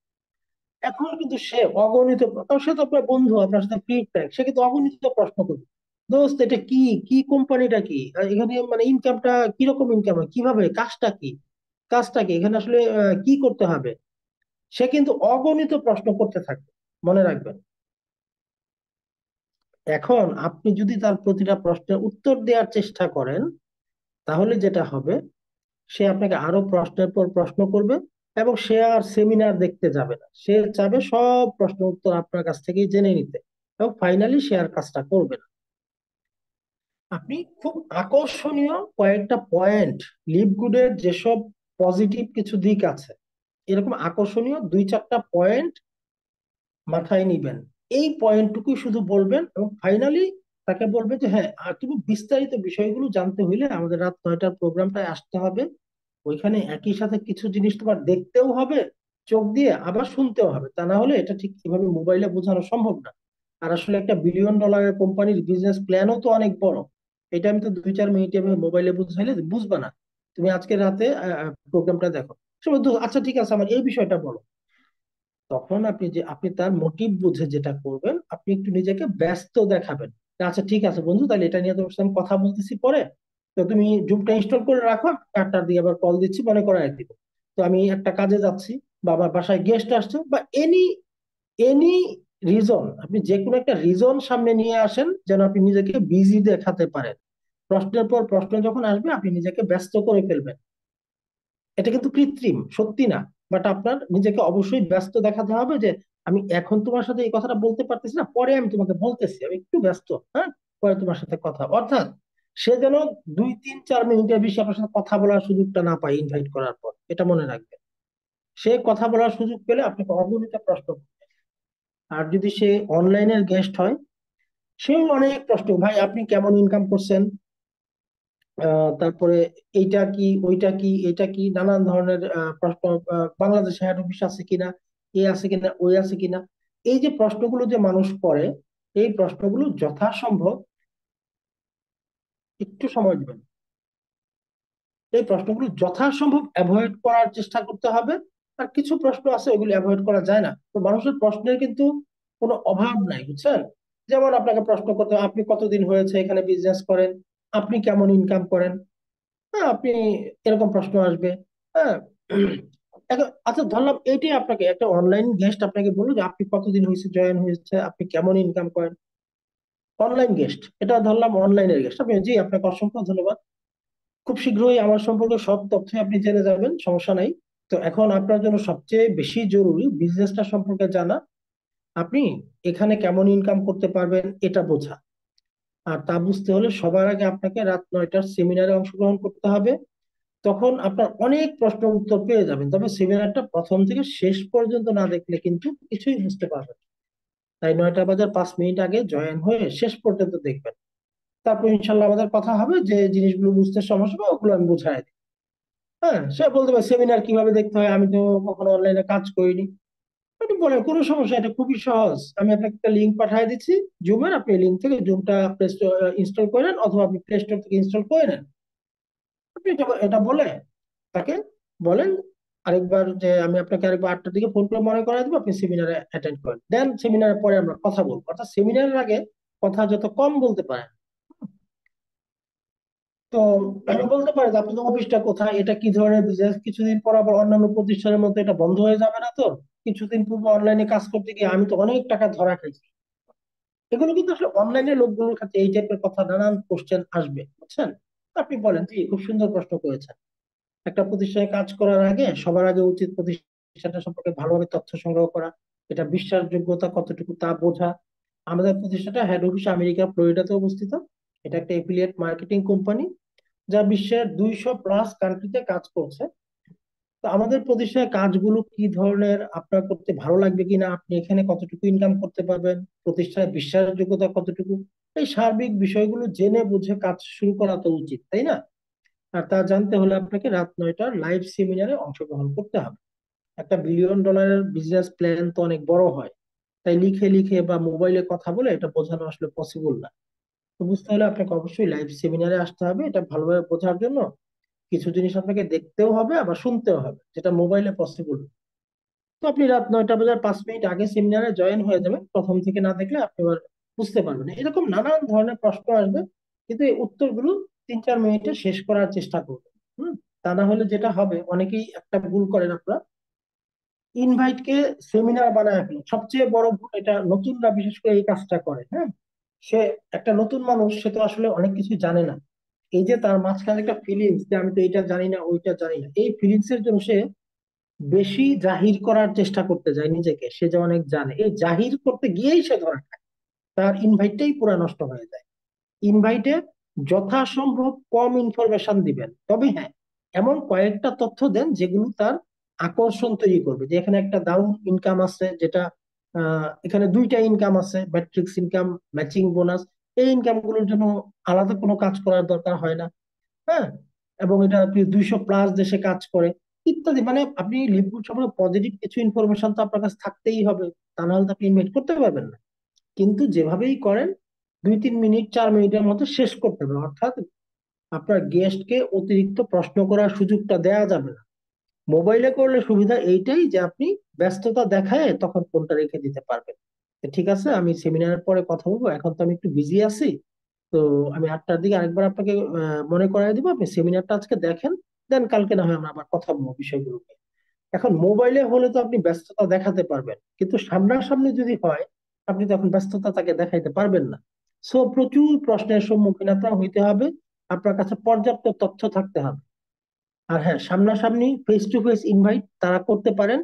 S1: এখন কিন্তু সে অগণিত, কারণ সে তো আপনার বন্ধু, আপনার সাথে ফ্রি ট্র্যাক, সে কিন্তু অগণিত প্রশ্ন করবে। দোস্ত, এটা কি, কি কোম্পানিটা কি, আর এখানে মানে ইনকামটা কিরকম, ইনকাম হয় কিভাবে, কাজটা কি, কাজটা কি এখানে আসলে, কি করতে হবে। সে কিন্তু অগণিত প্রশ্ন করতে থাকবে, মনে রাখবেন। এখন আপনি যদি তার প্রতিটা প্রশ্নের উত্তর দেওয়ার চেষ্টা করেন, তাহলে যেটা হবে, সে আপনাকে আরো প্রশ্নের পর প্রশ্ন করবে, এবং সে আর সেমিনার দেখতে যাবে না, সে চাবে সব প্রশ্ন উত্তর আপনার কাছ থেকেই জেনে নিতে, এবং ফাইনালি সে আর কাজটা করবে না। আপনি খুব আকর্ষণীয় কয়েকটা পয়েন্ট, লিভগুডের যেসব পজিটিভ কিছু দিক আছে, এরকম আকর্ষণীয় 2-4টা পয়েন্ট মাথায় নিবেন। এই পয়েন্টটুকুই শুধু বলবেন, এবং ফাইনালি তাকে বলবে যে হ্যাঁ, আর তুমি বিস্তারিত বিষয়গুলো জানতে হইলে আমাদের রাত 9টার প্রোগ্রামটায় আসতে হবে। ওইখানে একই সাথে কিছু জিনিস তোমার দেখতেও হবে চোখ দিয়ে, আবার শুনতেও হবে, তা না হলে এটা ঠিক এভাবে মোবাইলে বোঝানো সম্ভব না। আর আসলে একটা বিলিয়ন ডলারের কোম্পানির বিজনেস প্ল্যানও তো অনেক বড়। এটা আমি তো 2-4 মিনিটে মোবাইলে বুঝাইলে বুঝবা না। তুমি আজকে রাতে প্রোগ্রামটা দেখো। সে বলতো, আচ্ছা ঠিক আছে, আমার এই বিষয়টা বলো। তখন আপনি তার মোটিভ বুঝে যেটা করবেন, আপনি একটু নিজেকে ব্যস্ত দেখাবেন। যে, আচ্ছা ঠিক আছে বন্ধু, তাহলে এটা নিয়ে তোমার সাথে আমি কথা বলতেছি পরে। তো তুমি জুমটা ইনস্টল করে রাখো, 8টার দিকে আবার কল দিচ্ছি, মনে করাই দিব। তো আমি একটা কাজে যাচ্ছি, বা আমার বাসায় গেস্ট আসছে, বা এনি এনি রিজন, আপনি যে কোনো একটা রিজন সামনে নিয়ে আসেন, যেন আপনি নিজেকে বিজি দেখাতে পারেন। প্রশ্নের পর প্রশ্ন যখন আসবে, আপনি নিজেকে ব্যস্ত করে ফেলবেন। এটা কিন্তু কৃত্রিম, সত্যি না। বাট আপনার নিজেকে অবশ্যই ব্যস্ত দেখাতে হবে, যে আমি এখন তোমার সাথে এই কথাটা বলতে পারতেছি না, পরে আমি তোমাকে বলতেছি, আমি একটু ব্যস্ত। হ্যাঁ, পরে তোমার সাথে কথা, অর্থাৎ সে যেন 2-3-4 মিনিটের বেশি আপনার সাথে কথা বলার সুযোগটা না পায় ইনভাইট করার পর, এটা মনে রাখবেন। সে কথা বলার সুযোগ পেলে আপনাকে অগণিত প্রশ্ন করবে। আর যদি সে অনলাইনের গেস্ট হয়, সেও অনেক প্রশ্ন, ভাই আপনি কেমন ইনকাম করছেন, তারপরে এইটা কি, ওইটা কি, এটা কি, নানান ধরনের প্রশ্ন। বাংলাদেশে হেড অফিস আছে কিনা, এ আছে কিনা, ওই আছে কিনা। এই যে প্রশ্নগুলো যে মানুষ করে, এই প্রশ্নগুলো যথাসম্ভব, একটু সময় দিবেন, এই প্রশ্নগুলো যথাসম্ভব অ্যাভয়েড করার চেষ্টা করতে হবে। আর কিছু প্রশ্ন আছে ওইগুলো অ্যাভয়েড করা যায় না, তো মানুষের প্রশ্নের কিন্তু কোনো অভাব নাই, বুঝছেন। যেমন আপনাকে প্রশ্ন করতে হবে, আপনি কতদিন হয়েছে এখানে বিজনেস করেন, আপনি কেমন ইনকাম করেন। হ্যাঁ, আপনি, এরকম প্রশ্ন আসবে। হ্যাঁ, আচ্ছা ধরলাম এইটাই, আপনাকে একটা অনলাইন গেস্ট আপনাকে বললো যে আপনি কতদিন হয়েছে জয়েন হয়েছে, আপনি কেমন ইনকাম করেন। অনলাইন গেস্ট, এটা ধরলাম অনলাইনের গেস্ট, আপনি জি, আপনাকে অসংখ্য ধন্যবাদ। খুব শীঘ্রই আমার সম্পর্কে সব তথ্য আপনি জেনে যাবেন, সমস্যা নাই। তো এখন আপনার জন্য সবচেয়ে বেশি জরুরি বিজনেসটা সম্পর্কে জানা। আপনি এখানে কেমন ইনকাম করতে পারবেন এটা বোঝা। আর তা বুঝতে হলে সবার আগে আপনাকে রাত 9টার সেমিনারে অংশগ্রহণ করতে হবে। তখন আপনার অনেক প্রশ্নের উত্তর পেয়ে যাবেন, তবে সেমিনারটা প্রথম থেকে শেষ পর্যন্ত না দেখলে কিন্তু কিছুই বুঝতে পারবেন না। তাই 9টা বাজার 5 মিনিট আগে জয়েন হয়ে শেষ পর্যন্ত দেখবেন। তারপর ইনশাল্লাহ আমাদের কথা হবে, যে জিনিসগুলো বুঝতে সমস্যা হবে ওগুলো আমি বুঝাই দিই। হ্যাঁ, সে বলতে পারে সেমিনার কিভাবে দেখতে হয়, আমি তো কখনো অনলাইনে কাজ করিনি। আপনি বলেন, কোনো সমস্যা, এটা খুবই সহজ, আমি আপনাকে একটা লিঙ্ক পাঠিয়ে দিচ্ছি জুমের, আপনি লিঙ্ক থেকে জুমটা ইনস্টল করে নেন, অথবা আপনি প্লে স্টোর থেকে ইনস্টল করে নেন। আপনি এটা এটা বলে তাকে বলেন আরেকবার, যে আমি আপনাকে আরেকবার 8টার দিকে ফোন করে মনে করাই দেবো, আপনি সেমিনারে অ্যাটেন্ড করেন, দেন সেমিনারের পরে আমরা কথা বলবো, অর্থাৎ সেমিনারের আগে কথা যত কম বলতে পারেন। তো আমি বলতে পারি যে আপনাদের অফিসটা কোথায়, এটা কি ধরনের বিজনেস, কিছুদিন পর আবার অন্যান্য প্রতিষ্ঠানের মতো এটা বন্ধ হয়ে যাবে না তো। কিছুদিন পূর্বে অনলাইনে কাজ করতে গিয়ে আমি তো অনেক টাকা ধরা খাইছি। এগুলো কিন্তু আসলে অনলাইনে লোকগুলোর কাছে এই টাইপের কথা নানান কোশ্চেন আসবে, বুঝছেন? তো আপনি বলেন, জি খুব সুন্দর প্রশ্ন করেছেন। একটা প্রতিষ্ঠানে কাজ করার আগে সবার আগে উচিত প্রতিষ্ঠানটা সম্পর্কে ভালোভাবে তথ্য সংগ্রহ করা, এটা বিশ্বাসযোগ্যতা কতটুকু তা বোঝা। আমাদের প্রতিষ্ঠানটা হেড অফিস আমেরিকা ফ্লোরিডাতে অবস্থিত। এটা একটা এফিলিয়েট মার্কেটিং কোম্পানি যা বিশ্বের 200+ কান্ট্রিতে কাজ করছে। তো আমাদের প্রতিষ্ঠানের কাজগুলো কি ধরনের, আপনার করতে ভালো লাগবে কিনা, আপনি এখানে কতটুকু ইনকাম করতে পারবেন, প্রতিষ্ঠানের বিশ্বাসযোগ্যতা কতটুকু, এই সার্বিক বিষয়গুলো জেনে বুঝে কাজ শুরু করা তো উচিত, তাই না? আর তা জানতে হলে আপনাকে রাত 9টার লাইভ সেমিনারে অংশগ্রহণ করতে হবে। $1 বিলিয়ন বিজনেস প্ল্যান তো অনেক বড় হয়, তাই লিখে লিখে বা মোবাইলে কথা বলে এটা বোঝানো আসলে পসিবল না। তো বুঝতে হলে আপনাকে অবশ্যই লাইভ সেমিনারে আসতে হবে। এটা ভালোভাবে বোঝার জন্য কিছু জিনিস আপনাকে দেখতেও হবে আবার শুনতেও হবে, যেটা মোবাইলে পসিবল। তো আপনি রাত 9টা বাজার 5 মিনিট আগে সেমিনারে জয়েন হয়ে যাবেন, প্রথম থেকে না দেখলে আপনি আবার বুঝতে পারবেন না। এরকম নানান ধরনের প্রশ্ন আসবে, কিন্তু এই উত্তরগুলো 3-4 মিনিটে শেষ করার চেষ্টা করবেন। হুম। তা না হলে যেটা হবে, অনেকেই একটা ভুল করেন আপনারা, ইনভাইট কে সেমিনার বানায় ফেলেন। সবচেয়ে বড় ভুল এটা, নতুনরা বিশেষ করে এই কাজটা করে। হ্যাঁ, সে একটা নতুন মানুষ, সে তো আসলে অনেক কিছু জানে না। এই যে তার মাঝখানে একটা ফিলিংস যে আমি তো এটা জানি না ওইটা জানি না, এই ফিলিংস এর জন্য সে বেশি জাহির করার চেষ্টা করতে যায় নিজেকে, সে যে অনেক জানে, এই জাহির করতে গিয়েই সে ধরা খায়। তার ইনভাইটটাই পুরো নষ্ট হয়ে যায়। ইনভাইটে যথাসম্ভব কম ইনফরমেশন দিবেন, তবে হ্যাঁ, এমন কয়েকটা তথ্য দেন যেগুলো তার আকর্ষণ তৈরি করবে, যে এখানে একটা দারুণ ইনকাম আছে, যেটা এখানে দুইটা ইনকাম আছে, ম্যাট্রিক্স ইনকাম, ম্যাচিং বোনাস। এই ইনকাম গুলোর জন্য আলাদা কোনো কাজ করার দরকার হয় না। হ্যাঁ, এবং এটা আপনি 200+ দেশে কাজ করে ইত্যাদি। মানে আপনি লিপগুড সম্পর্কে পজিটিভ কিছু ইনফরমেশন তো আপনার কাছে থাকতেই হবে, তা নাহলে তো আপনি ইনভাইট করতে পারবেন না। কিন্তু যেভাবেই করেন, 2-3 মিনিট 4 মিনিটের মধ্যে শেষ করতে হবে, অর্থাৎ আপনার গেস্টকে অতিরিক্ত প্রশ্ন করার সুযোগটা দেওয়া যাবে না। মোবাইলে করলে সুবিধা এইটাই যে আপনি ব্যস্ততা দেখায় তখন ফোনটা রেখে দিতে পারবেন। তো ঠিক আছে, আমি সেমিনারের পরে কথা বলবো, এখন তো আমি একটু বিজি আছি। তো আমি 8টার দিকে আরেকবার আপনাকে মনে করাই দিব, আপনি সেমিনারটা আজকে দেখেন, দেন কালকে না হয় আমরা আবার কথা বলবো বিষয়গুলো নিয়ে। এখন মোবাইলে হলে তো আপনি ব্যস্ততা দেখাতে পারবেন, কিন্তু সামনাসামনি যদি হয়, আপনি তখন ব্যস্ততা তাকে দেখাইতে পারবেন না। সো প্রচুর প্রশ্নের সম্মুখীন আপনার হইতে হবে, আপনার কাছে পর্যাপ্ত তথ্য থাকতে হবে। আর হ্যাঁ, সামনাসামনি ফেস টু ফেস ইনভাইট তারা করতে পারেন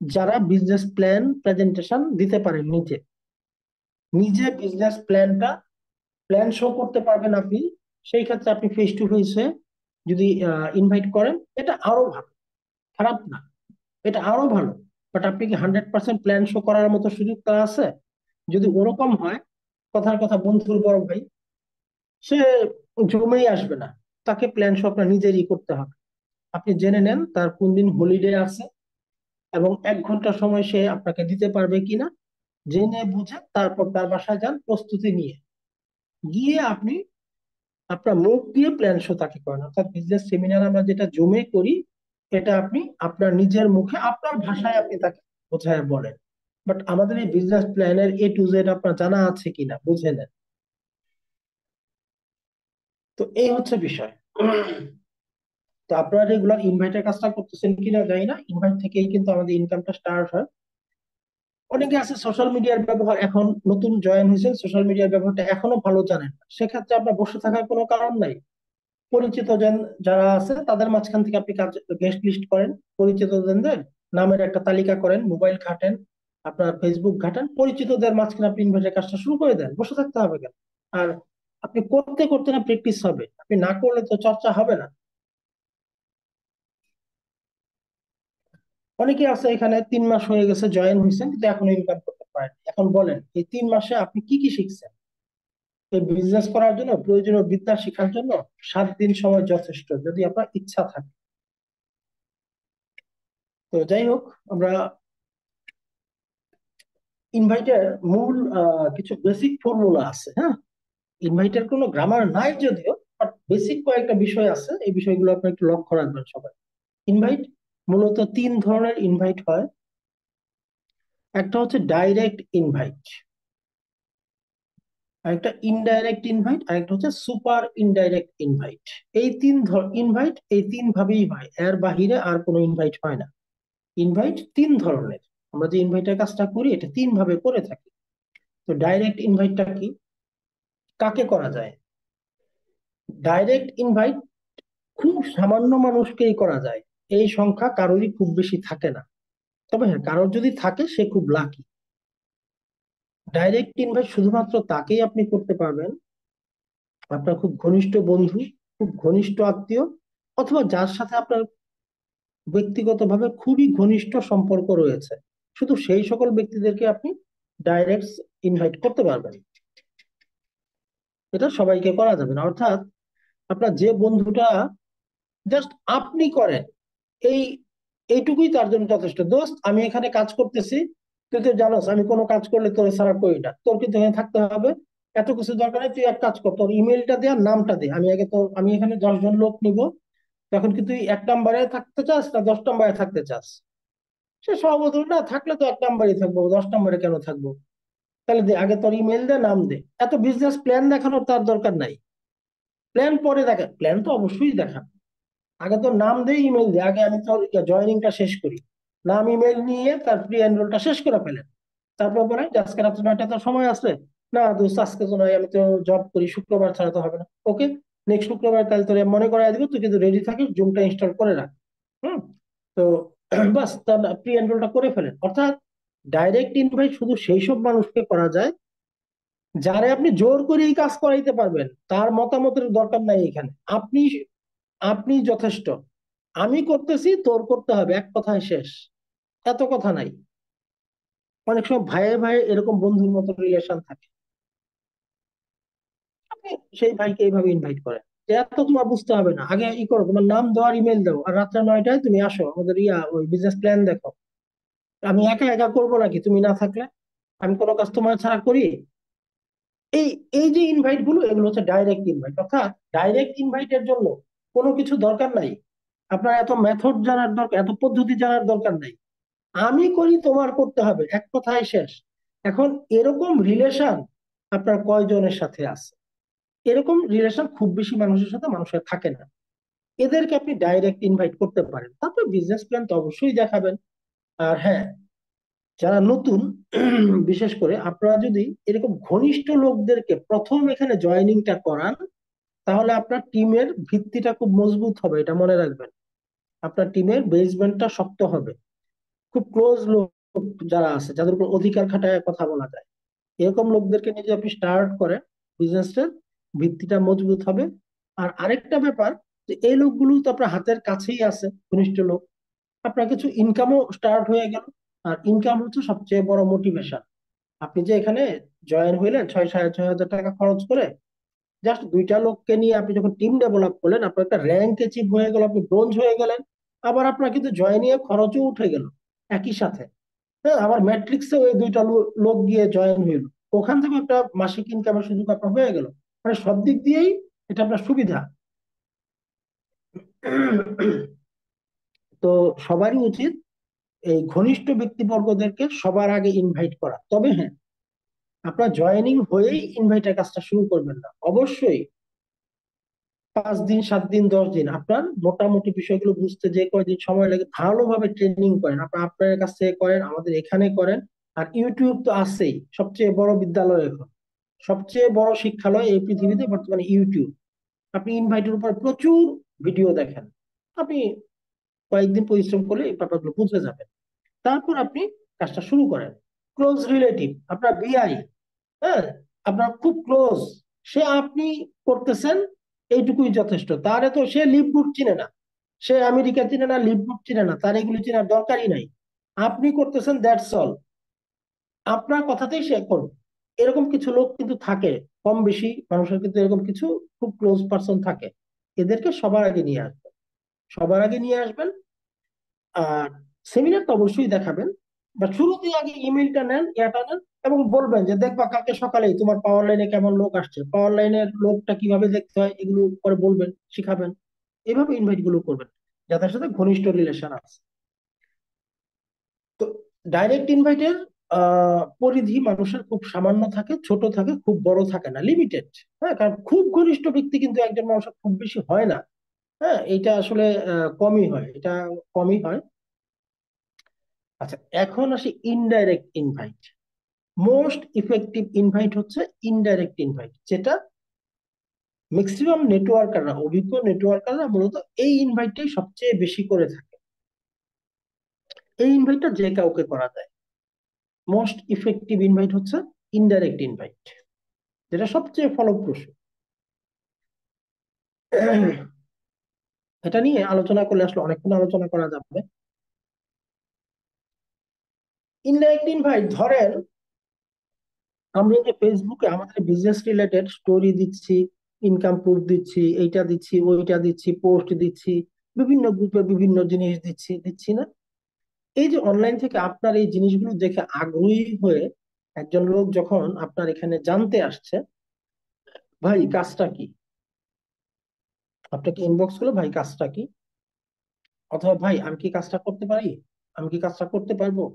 S1: যারা বিজনেস প্ল্যান প্রেজেন্টেশন দিতে পারেন নিজে। নিজে বিজনেস প্ল্যান শো করতে পারবেন আপনি, সেই ক্ষেত্রে আপনি ফেস টু ফেসে যদি ইনভাইট করেন, এটা আরো ভালো, খারাপ না, এটা আরো ভালো। বাট আপনি কি 100% প্ল্যান শো করার মতো সুযোগ তার আছে? যদি ওরকম হয়, কথার কথা বন্ধুর বড় ভাই, সে জমেই আসবে না। তাকে প্ল্যান শো আপনার নিজেরই করতে হবে। আপনি জেনে নেন তার কোন দিন হলিডে আছে, এবং 1 ঘন্টা সময় সে আপনাকে দিতে পারবে কিনা, জেনে বুঝে তারপর তার বাসায় যান প্রস্তুতি নিয়ে। গিয়ে আপনি আপনার মুখ দিয়ে প্ল্যান শো তাকে করেন, অর্থাৎ বিজনেস সেমিনার আমরা যেটা জমে করি, এটা আপনি আপনার নিজের মুখে আপনার ভাষায় আপনি তাকে বোঝায় বলেন। বাট আমাদের এই বিজনেস প্ল্যানের A to Z আপনার জানা আছে কিনা বুঝে নেন। তো এই হচ্ছে বিষয়। তো আপনারা রেগুলার ইনভাইটের কাজটা করতেছেন কিনা জানি না, ইনভাইট থেকেই কিন্তু আমাদের ইনকামটা স্টার্ট হয়। অনেকে আছে সোশ্যাল মিডিয়ার ব্যবহার, এখন নতুন জয়েন হয়েছেন, সোশ্যাল মিডিয়ার ব্যবহারটা এখনো ভালো জানেন না, সেক্ষেত্রে আপনার বসে থাকার কোনো কারণ নাই। পরিচিত জন যারা আছে তাদের মাঝখান থেকে আপনি কাজ গেস্ট লিস্ট করেন, পরিচিত জনদের নামের একটা তালিকা করেন, মোবাইল ঘাটেন, আপনার ফেসবুক ঘাটেন, পরিচিতদের মাঝখানে আপনি ইনভাইটের কাজটা শুরু করে দেন, বসে থাকতে হবে কেন? আর আপনি করতে করতে না প্র্যাকটিস হবে, আপনি না করলে তো চর্চা হবে না। অনেকে আছে এখানে 3 মাস হয়ে গেছে জয়েন হয়েছেন, কিন্তু এখনো ইনকাম করতে পারেন। এখন বলেন, এই 3 মাসে আপনি কি কি শিখছেন? এই বিজনেস করার জন্য প্রয়োজনীয় বিদ্যা শেখার জন্য 7 দিন সময় যথেষ্ট, যদি আপনার ইচ্ছা থাকে। তো যাই হোক, আমরা ইনভাইটের মূল কিছু বেসিক ফর্মুলা আছে। হ্যাঁ, ইনভাইটের কোনো গ্রামার নাই যদিও, বাট বেসিক কয়েকটা বিষয় আছে, এই বিষয়গুলো আপনার একটু লক্ষ্য রাখবেন সবাই। ইনভাইট মূলত 3 ধরনের ইনভাইট হয়। একটা হচ্ছে ডাইরেক্ট ইনভাইট, আরেকটা ইনডাইরেক্ট ইনভাইট, আরেকটা হচ্ছে সুপার ইনডাইরেক্ট ইনভাইট। এই ইনভাইট এই 3 ভাবেই হয়, এর বাহিরে আর কোনো ইনভাইট হয় না। ইনভাইট 3 ধরনের। আমরা যে ইনভাইটের কাজটা করি এটা তিন ভাবে করে থাকি। তো ডাইরেক্ট ইনভাইটটা কি, কাকে করা যায়? ডাইরেক্ট ইনভাইট খুব সামান্য মানুষকেই করা যায়, এই সংখ্যা কারোরই খুব বেশি থাকে না। তবে হ্যাঁ, কারোর যদি থাকে সে খুব লাকি। ডাইরেক্ট ইনভাইট শুধুমাত্র তাকেই আপনি করতে পারবেন আপনার খুব ঘনিষ্ঠ বন্ধু, খুব ঘনিষ্ঠ আত্মীয়, অথবা যার সাথে আপনার ব্যক্তিগতভাবে খুবই ঘনিষ্ঠ সম্পর্ক রয়েছে। শুধু সেই সকল ব্যক্তিদেরকে আপনি ডাইরেক্ট ইনভাইট করতে পারবেন। এটা সবাইকে করা যাবে না। অর্থাৎ আপনার যে বন্ধুটা জাস্ট আপনি করেন, এই এইটুকুই তার জন্য যথেষ্ট। দোস্ত, আমি এখানে কাজ করতেছি, তুই তো জানোস আমি কোনো কাজ করলে তোর ছাড়া করি না, তোর কিন্তু এখানে থাকতে হবে, এত কিছু দরকার নেই, তুই এক কাজ কর, তোর ইমেলটা দে আর নামটা দে, আমি আগে তোর, আমি এখানে 10 জন লোক নিব, তখন কি তুই 1 নম্বরে থাকতে চাস না 10 নম্বরে থাকতে চাস? সে সভাপতি না, থাকলে তো 1 নম্বরই থাকবো, 10 নম্বরে কেন থাকবো? তাহলে দে, আগে তোর ইমেল দে, নাম দে। এত বিজনেস প্ল্যান দেখানোর তার দরকার নাই। প্ল্যান পরে দেখা, প্ল্যান তো অবশ্যই দেখা, আগে তো নাম দে, ইমেল দে, আগে আমি তোর জয়নিংটা শেষ করি। নাম ইমেল নিয়ে তার প্রি এনরোলটা শেষ করে ফেলেন। তারপর বলে যে আজকে রাত্রে 9টা তো সময় আছে। না দোস্ত, আজকে তো নয়, আমি তো জব করি, শুক্রবার ছাড়া তো হবে না। ওকে, নেক্সট শুক্রবার তাহলে তোর মনে করাই দিব, তুই কিন্তু রেডি থাকিস, জুমটা ইনস্টল করে রাখ। হুম। তো বাস, তার প্রি এনরোলটা করে ফেলেন। অর্থাৎ ডাইরেক্ট ইনভাইট শুধু সেই সব মানুষকে করা যায় যারে আপনি জোর করে এই কাজ করাইতে পারবেন, তার মতামতের দরকার নাই এখানে। আপনি আপনি যথেষ্ট, আমি করতেছি, তোর করতে হবে, এক কথায় শেষ। এত কথা নাই। অনেক সময় ভাইয়ে ভাইয়ে এরকম বন্ধুর মতো রিলেশন থাকে, আপনি সেই ভাইকে এইভাবে ইনভাইট করেন যে এত তোমার বুঝতে হবে না, আগে ই করো, তোমার নাম দাও আর ইমেল দাও, আর রাত্রে 9টায় তুমি আসো, আমাদের ওই বিজনেস প্ল্যান দেখো। আমি একা একা করবো নাকি তুমি না থাকলে? আমি কোনো কাজ তোমার ছাড়া করি? এই এই যে ইনভাইট গুলো, এগুলো হচ্ছে ডাইরেক্ট ইনভাইট। অর্থাৎ ডাইরেক্ট ইনভাইটের জন্য কোনো কিছু দরকার নাই, আপনার এত মেথড জানার দরকার, এত পদ্ধতি জানার দরকার নাই। আমি করি, তোমার করতে হবে, এক কথায় শেষ। এখন এরকম রিলেশন আপনার কয়জনের সাথে আছে? এরকম রিলেশন খুব বেশি মানুষের সাথে মানুষের থাকে না। এদেরকে আপনি ডাইরেক্ট ইনভাইট করতে পারেন, তারপর বিজনেস প্ল্যান তো অবশ্যই দেখাবেন। আর হ্যাঁ, যারা নতুন বিশেষ করে আপনারা যদি এরকম ঘনিষ্ঠ লোকদেরকে প্রথম এখানে জয়েনিংটা করান, তাহলে আপনার টিমের ভিত্তিটা খুব মজবুত হবে, এটা মনে রাখবেন। আপনার টিমের বেসমেন্টটা শক্ত হবে। খুব ক্লোজ লোক যারা আছে, যাদের উপর অধিকার খাটায় কথা বলা যায়, এরকম লোকদেরকে নিয়ে যদি আপনি স্টার্ট করেন, বিজনেসের ভিত্তিটা মজবুত হবে। আর আরেকটা ব্যাপার, যে এই লোকগুলো তো আপনার হাতের কাছেই আছে, ঘনিষ্ঠ লোক, আপনার কিছু ইনকামও স্টার্ট হয়ে গেল। আর ইনকাম হচ্ছে সবচেয়ে বড় মোটিভেশন। আপনি যে এখানে জয়েন হইলেন 6,500 6,000 টাকা খরচ করে, জাস্ট 2টা লোককে নিয়ে আপনি যখন টিম ডেভেলপ করলেন, আপনার একটা র্যাঙ্ক অ্যাচিভ হয়ে গেল, আপনি ব্রোঞ্জ হয়ে গেলেন। আবার আপনার কিন্তু জয়েনিং এর খরচও উঠে গেল একই সাথে। হ্যাঁ, আবার ম্যাট্রিক্সে ওই 2টা লোক গিয়ে জয়েন হইল, ওখান থেকে একটা মাসিক ইনকামের সুযোগ আপনার হয়ে গেল। মানে সব দিক দিয়েই এটা আপনার সুবিধা। তো সবারই উচিত এই ঘনিষ্ঠ ব্যক্তিবর্গদেরকে সবার আগে ইনভাইট করা। তবে হ্যাঁ, আপনার জয়েনিং হয়েই ইনভাইটের কাজটা শুরু করবেন না, অবশ্যই 5 দিন 7 দিন 10 দিন আপনার মোটামুটি বিষয়গুলো বুঝতে যে কয়দিন সময় লাগে ভালোভাবে ট্রেনিং করেন, আপনার আপনার কাছ থেকে করেন, আমাদের এখানে করেন। আর ইউটিউব তো আছেই, সবচেয়ে বড় বিদ্যালয় এখন, সবচেয়ে বড় শিক্ষালয় এই পৃথিবীতে বর্তমানে ইউটিউব। আপনি ইনভাইটের উপর প্রচুর ভিডিও দেখেন, আপনি কয়েকদিন পরিশ্রম করলে এই ব্যাপারগুলো বুঝে যাবেন। তারপর আপনি কাজটা শুরু করেন। ক্লোজ রিলেটিভ, আপনার বিআই, হ্যাঁ, আপনার খুব ক্লোজ, সে আপনি করতেছেন, এইটুকুই যথেষ্ট। তারে তো সে লিভ বুক চিনে না, সে আমেরিকা চিনে না, লিভ বুক চিনে না, তার এগুলো চেনার দরকারই নাই। আপনি করতেছেন, দ্যাটস অল। আপনার কথাতেই সে করবে। এরকম কিছু লোক কিন্তু থাকে, কম বেশি মানুষের কিন্তু এরকম কিছু খুব ক্লোজ পার্সন থাকে। এদেরকে সবার আগে নিয়ে আসবেন, সবার আগে নিয়ে আসবেন। আর সেমিনার তো অবশ্যই দেখাবেন, বা শুরুতে আগে ইমেলটা নেন, ইয়াটা নেন, এবং বলবেন যে দেখবা কালকে সকালেই তোমার পাওয়ার লাইনে কেমন লোক আসছে, পাওয়ার লাইনের লোকটা কিভাবে দেখতে হয়, এগুলো পরে বলবেন, শিখাবেন। এভাবে ইনভাইট গুলো করবেন যাদের সাথে ঘনিষ্ঠ রিলেশন আছে। তো ডাইরেক্ট ইনভাইটের পরিধি মানুষের খুব সামান্য থাকে, ছোট থাকে, খুব বড় থাকে না, লিমিটেড। হ্যাঁ, কারণ খুব ঘনিষ্ঠ ব্যক্তি কিন্তু একজন মানুষের খুব বেশি হয় না। হ্যাঁ, এটা আসলে কমই হয়, এটা কমই হয়। আচ্ছা, এখন আসি indirect invite. Most effective invite হচ্ছে ইনডাইরেক্ট ইনভাইট, যেটা ম্যাক্সিমাম নেটওয়ার্কাররা, অভিজ্ঞ নেটওয়ার্কাররা মূলত এই ইনভাইটটাই সবচেয়ে বেশি করে থাকে। এই ইনভাইটটা যে কাউকে করা যায়। মোস্ট ইফেক্টিভ ইনভাইট হচ্ছে ইনডাইরেক্ট ইনভাইট, যেটা সবচেয়ে ফলপ্রসূ। এটা নিয়ে আলোচনা করলে আসলে অনেকক্ষণ আলোচনা করা যাবে। ইনডাইরেক্ট ইনভাইট ধরেন, আমরা যে ফেসবুকে আমাদের বিজনেস রিলেটেড স্টোরি দিচ্ছি, ইনকাম প্রুফ দিচ্ছি, এইটা দিচ্ছি, ওইটা দিচ্ছি, পোস্ট দিচ্ছি, বিভিন্ন গ্রুপে বিভিন্ন জিনিস দিচ্ছি দিচ্ছি না? এই যে অনলাইন থেকে আপনার এই জিনিসগুলো দেখে আগ্রহী হয়ে একজন লোক যখন আপনার এখানে জানতে আসছে, ভাই কাজটা কি, আপনাকে ইনবক্স করলো, ভাই কাজটা কি, অথবা ভাই আমি কি কাজটা করতে পারি, আমি কি কাজটা করতে পারবো,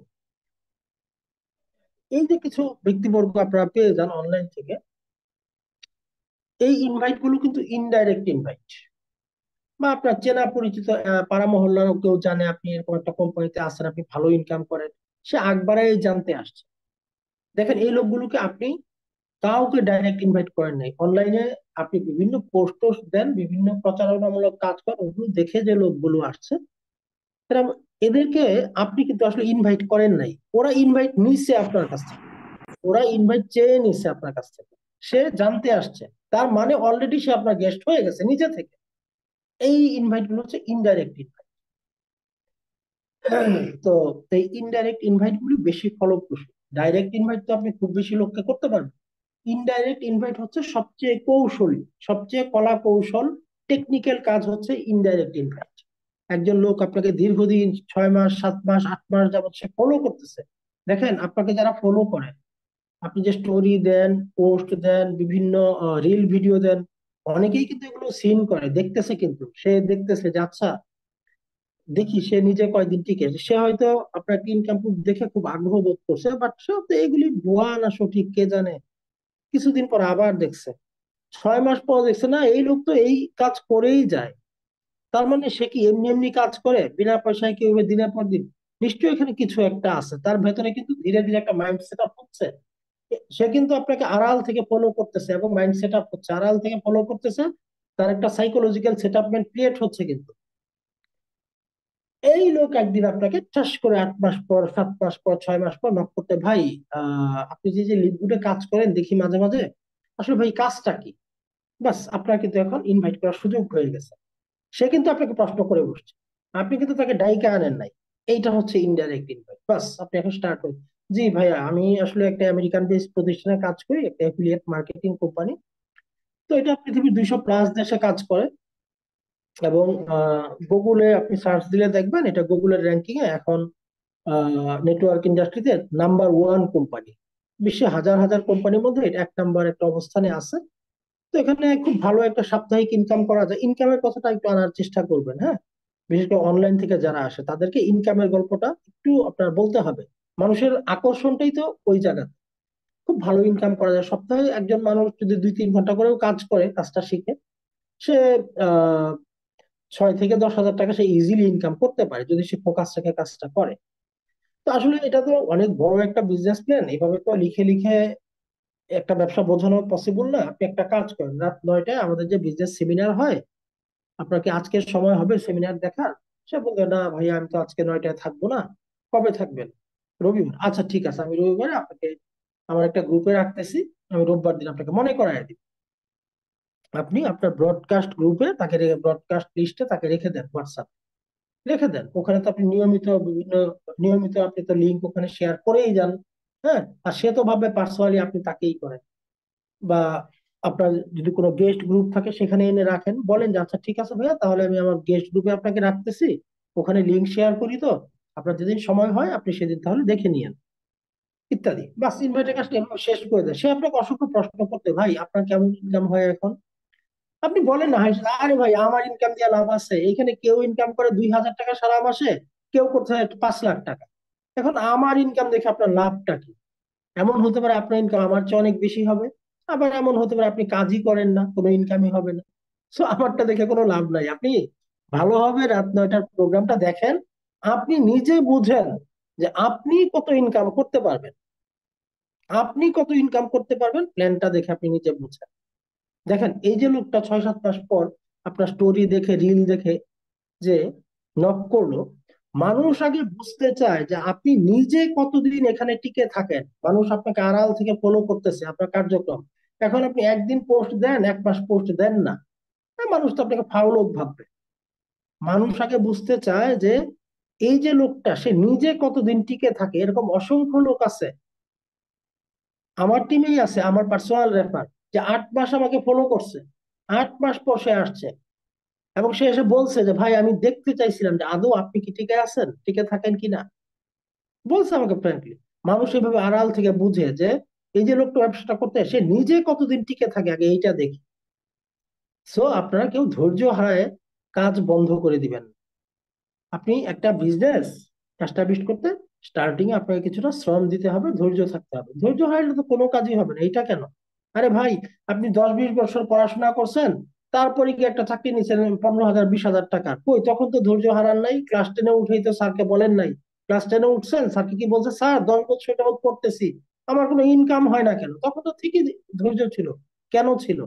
S1: এই যে কিছু ব্যক্তিবর্গ আপনারা পেয়ে যান অনলাইন থেকে, এই ইনভাইট গুলো কিন্তু ইনডাইরেক্ট ইনভাইট। বা আপনার চেনা পরিচিত পাড়া মহল্লার কেউ জানে আপনি এরকম একটা কোম্পানিতে আছেন, আপনি ভালো ইনকাম করেন, সে আকবারাই জানতে আসছে। দেখেন, এই লোকগুলোকে আপনি কাউকে ডাইরেক্ট ইনভাইট করেন নাই অনলাইনে। আপনি বিভিন্ন পোস্ট টোস্ট দেন, বিভিন্ন প্রচারণামূলক কাজ করেন, ওগুলো দেখে যে লোকগুলো আসছে, এরা, এদেরকে আপনি কিন্তু আসলে ইনভাইট করেন নাই, ওরা ইনভাইট নিচ্ছে আপনার কাছ থেকে, ওরা ইনভাইট চেয়ে নিচ্ছে আপনার কাছ থেকে। সে জানতে আসছে, তার মানে অলরেডি সে আপনার গেস্ট হয়ে গেছে নিজে থেকে। এই ইনভাইট গুলো হচ্ছে ইনডাইরেক্ট ইনভাইট। তো এই ইনডাইরেক্ট ইনভাইট গুলি বেশি ফলপ্রসূ। ডাইরেক্ট ইনভাইট তো আপনি খুব বেশি লোককে করতে পারবেন। ইনডাইরেক্ট ইনভাইট হচ্ছে সবচেয়ে কৌশলী, সবচেয়ে কলা কৌশল, টেকনিক্যাল কাজ হচ্ছে ইনডাইরেক্ট ইনভাইট। একজন লোক আপনাকে দীর্ঘদিন 6 মাস, 7 মাস, 8 মাস যাবত সে ফলো করতেছে। দেখেন, আপনাকে যারা ফলো করে, আপনি যে স্টোরি দেন, পোস্ট দেন, বিভিন্ন রিল ভিডিও দেন, অনেকেই কিন্তু এগুলো সিন করে দেখতেছে, কিন্তু সে দেখতেছে যে আচ্ছা, দেখি সে নিজে কয়দিন টিকে আছে। সে হয়তো আপনার ইনকাম দেখে খুব আগ্রহ বোধ করছে, বাট সে তো এগুলি ভুয়া না সঠিক কে জানে। কিছুদিন পর আবার দেখছে, 6 মাস পর দেখছে, না এই লোক তো এই কাজ করেই যায়। তার মানে সে কি এমনি এমনি কাজ করে বিনা পয়সায় কেউ দিনের পর দিন? নিশ্চয়ই এখানে কিছু একটা আছে, তার ভেতরে কিন্তু ধীরে ধীরে একটা মাইন্ড সেট আপ হচ্ছে। সে কিন্তু আপনাকে আড়াল থেকে ফলো করতেছে এবং মাইন্ড সেট আপ হচ্ছে, আড়াল থেকে ফলো করতেছে। তার একটা সাইকোলজিক্যাল সেট আপমেন্ট ক্রিয়েট হচ্ছে কিন্তু। এই লোক একদিন আপনাকে ঠাস করে 8 মাস পর, 7 মাস পর, 6 মাস পর নক করতে, ভাই আপনি যে যে লিডগুডে কাজ করেন দেখি মাঝে মাঝে, আসলে ভাই কাজটা কি? বাস, আপনার কিন্তু এখন ইনভাইট করার সুযোগ হয়ে গেছে। সে কিন্তু আপনাকে প্রশ্ন করে বসছে, আপনি কিন্তু তাকে ডাইকা আনেন নাই। এইটা হচ্ছে ইনডাইরেক্ট ইনভাইট। বাস, আপনি এখন স্টার্ট করুন। জি ভাইয়া, আমি আসলে একটা আমেরিকান বেস প্রতিষ্ঠানে কাজ করি, একটা অ্যাফিলিয়েট মার্কেটিং কোম্পানি। তো এটা পৃথিবীর 200+ দেশে কাজ করে। এবং গুগলে আপনি সার্চ দিলে দেখবেন এটা গুগলের র্যাঙ্কিং এ এখন নেটওয়ার্ক ইন্ডাস্ট্রিতে নাম্বার 1 কোম্পানি। বিশ্বে হাজার হাজার কোম্পানির মধ্যে এটা 1 নাম্বার একটা অবস্থানে আছে। তো এখানে খুব ভালো একটা সাপ্তাহিক ইনকাম করা যায়। ইনকামের কথাটা একটু আনার চেষ্টা করবেন, হ্যাঁ। বিশেষ করে অনলাইন থেকে যারা আসে তাদেরকে ইনকামের গল্পটা একটু আপনার বলতে হবে। মানুষের আকর্ষণটাই তো ওই জায়গা। খুব ভালো ইনকাম করা যায় সপ্তাহে। একজন মানুষ যদি 2-3 ঘন্টা করেও কাজ করে, কাজটা শিখে, সে আহ 6 থেকে 10 হাজার টাকা সে ইজিলি ইনকাম করতে পারে যদি সে ফোকাস রেখে কাজটা করে। তো আসলে এটা তো অনেক বড় একটা বিজনেস প্ল্যান, এভাবে তো লিখে লিখে একটা ব্যবসা বোঝানো পসিবল না। আপনি একটা কাজ করেন, রাত 9টায় আমাদের যে বিজনেস সেমিনার হয়, আপনার কি আজকের সময় হবে সেমিনার দেখার? সে বলবে, না ভাইয়া আমি তো আজকে 9টায় থাকবো না। কবে থাকবেন? রবিবার? আচ্ছা ঠিক আছে, আমি রবিবারে আপনাকে আমার একটা গ্রুপে রাখতেছি, আমি রোববার দিন আপনাকে মনে করায় দিই। আপনি আপনার ব্রডকাস্ট গ্রুপে তাকে, ব্রডকাস্ট লিস্টে তাকে রেখে দেন, হোয়াটসঅ্যাপ রেখে দেন। ওখানে তো আপনি নিয়মিত বিভিন্ন, নিয়মিত আপনি তো লিঙ্ক ওখানে শেয়ার করেই যান। হ্যাঁ, আর সে তো ভাববে পার্সোনালি আপনি তাকেই করেন। বা আপনার যদি কোনো গেস্ট গ্রুপ থাকে সেখানে এনে রাখেন, বলেন যে আচ্ছা ঠিক আছে ভাইয়া, তাহলে আমি আমার গেস্ট গ্রুপে আপনাকে রাখতেছি, ওখানে লিঙ্ক শেয়ার করি, তো আপনার যেদিন সময় হয় আপনি সেদিন তাহলে দেখে নিয়েন, ইত্যাদি। বাস, ইনভাইটের কাজটা এভাবে শেষ করে দেয়। সে আপনাকে অসংখ্য প্রশ্ন করতে, ভাই আপনার কেমন ইনকাম হয় এখন? আপনি বলেন না, হাসি, আরে ভাই আমার ইনকাম দিয়ে লাভ আছে, এখানে কেউ ইনকাম করে 2,000 টাকা সারা মাসে, কেউ করতে হয় 5 লাখ টাকা। এখন আমার ইনকাম দেখে আপনার লাভটা কি? এমন হতে পারে আপনার ইনকাম আমার চেয়ে অনেক বেশি হবে, আবার এমন হতে পারে আপনি কাজই করেন না, কোনো ইনকামই হবে না। সো আমারটা দেখে কোনো লাভ নাই। আপনি ভালোভাবে রাত 9টার প্রোগ্রামটা দেখেন, আপনি নিজে বুঝেন যে আপনি কত ইনকাম করতে পারবেন, আপনি কত ইনকাম করতে পারবেন প্ল্যানটা দেখে আপনি নিজে বুঝেন। দেখেন এই যে লোকটা 6-7 মাস পর আপনার স্টোরি দেখে, রিল দেখে যে নক করলো, মানুষ আগে বুঝতে চায় যে আপনি নিজে কতদিন এখানে টিকে থাকেন। মানুষ আপনাকে আড়াল থেকে ফলো করতেছে আপনার কার্যক্রম। এখন আপনি একদিন পোস্ট দেন, 1 মাস পোস্ট দেন না, মানুষ তো আপনাকে ফাউল ভাববে। মানুষ আগে বুঝতে চায় যে এই যে লোকটা সে নিজে কতদিন টিকে থাকে। এরকম অসংখ্য লোক আছে, আমার টিমেই আছে, আমার পার্সোনাল রেফার, যে 8 মাস আমাকে ফলো করছে, 8 মাস পর সে আসছে এবং সে এসে বলছে যে ভাই আমি দেখতে চাইছিলাম যে আদৌ আপনি কি টিকে আছেন, টিকে থাকেন কিনা। বলছে আমাকে ফ্র্যাঙ্কলি। মানুষ এভাবে আড়াল থেকে বুঝে যে এই যে লোকটা ব্যবসাটা করতে সে নিজে কতদিন টিকে থাকে আগে এইটা দেখি। সো আপনারা কেউ ধৈর্য হারায় কাজ বন্ধ করে দিবেন না। আপনি একটা বিজনেস এস্টাবলিশ করতে স্টার্টিং এ আপনাকে কিছুটা শ্রম দিতে হবে, ধৈর্য থাকতে হবে। ধৈর্য হারালে তো কোনো কাজই হবে না। এটা কেন? আরে ভাই, আপনি 10-20 বছর পড়াশোনা করছেন, তারপরে কি একটা চাকরি নিচ্ছেন 15,000 20,000 টাকা, কই তখন তো ধৈর্য হারান নাই? ক্লাস 10-এ উঠেই তো স্যারকে বলেন নাই? ক্লাস 10-এ উঠছেন, স্যারকে কি বলছে, স্যার 10 বছর যাবত পড়তেছি, আমার কোনো ইনকাম হয় না কেন? তখন তো ঠিকই ধৈর্য ছিল। কেন ছিল?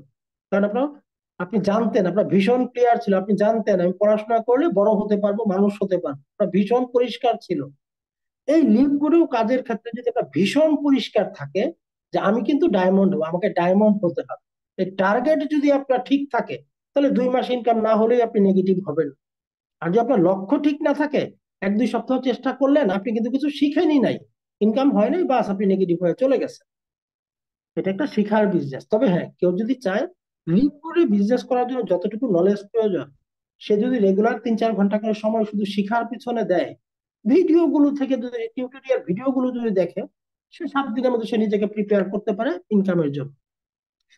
S1: কারণ আপনার, আপনি জানতেন, আপনার ভীষণ ক্লিয়ার ছিল, আপনি জানতেন আমি পড়াশোনা করলে বড় হতে পারবো, মানুষ হতে পারবো, আপনার ভীষণ পরিষ্কার ছিল। এই লিঙ্ক করেও কাজের ক্ষেত্রে যদি একটা ভীষণ পরিষ্কার থাকে যে আমি কিন্তু ডায়মন্ড হবো, আমাকে ডায়মন্ড হতে হবে, এই টার্গেট যদি আপনার ঠিক থাকে, তাহলে 2 মাস ইনকাম না হলেই আপনি নেগেটিভ হবেন। আর যদি আপনার লক্ষ্য ঠিক না থাকে, 1-2 সপ্তাহ চেষ্টা করলেন, আপনি কিন্তু কিছু শিখেনি নাই, ইনকাম হয় নাই, বাস আপনি নেগেটিভ হয়ে চলে গেছেন। এটা একটা শিখার বিজনেস। তবে হ্যাঁ, কেউ যদি চায় লিভ করে বিজনেস করার জন্য যতটুকু নলেজ প্রয়োজন, সে যদি রেগুলার 3-4 ঘন্টা করে সময় শুধু শিখার পিছনে দেয়, ভিডিও গুলো থেকে যদি, টিউটোরিয়াল ভিডিও গুলো যদি দেখে, সে 7 দিনের মধ্যে সে নিজেকে প্রিপেয়ার করতে পারে ইনকামের জন্য।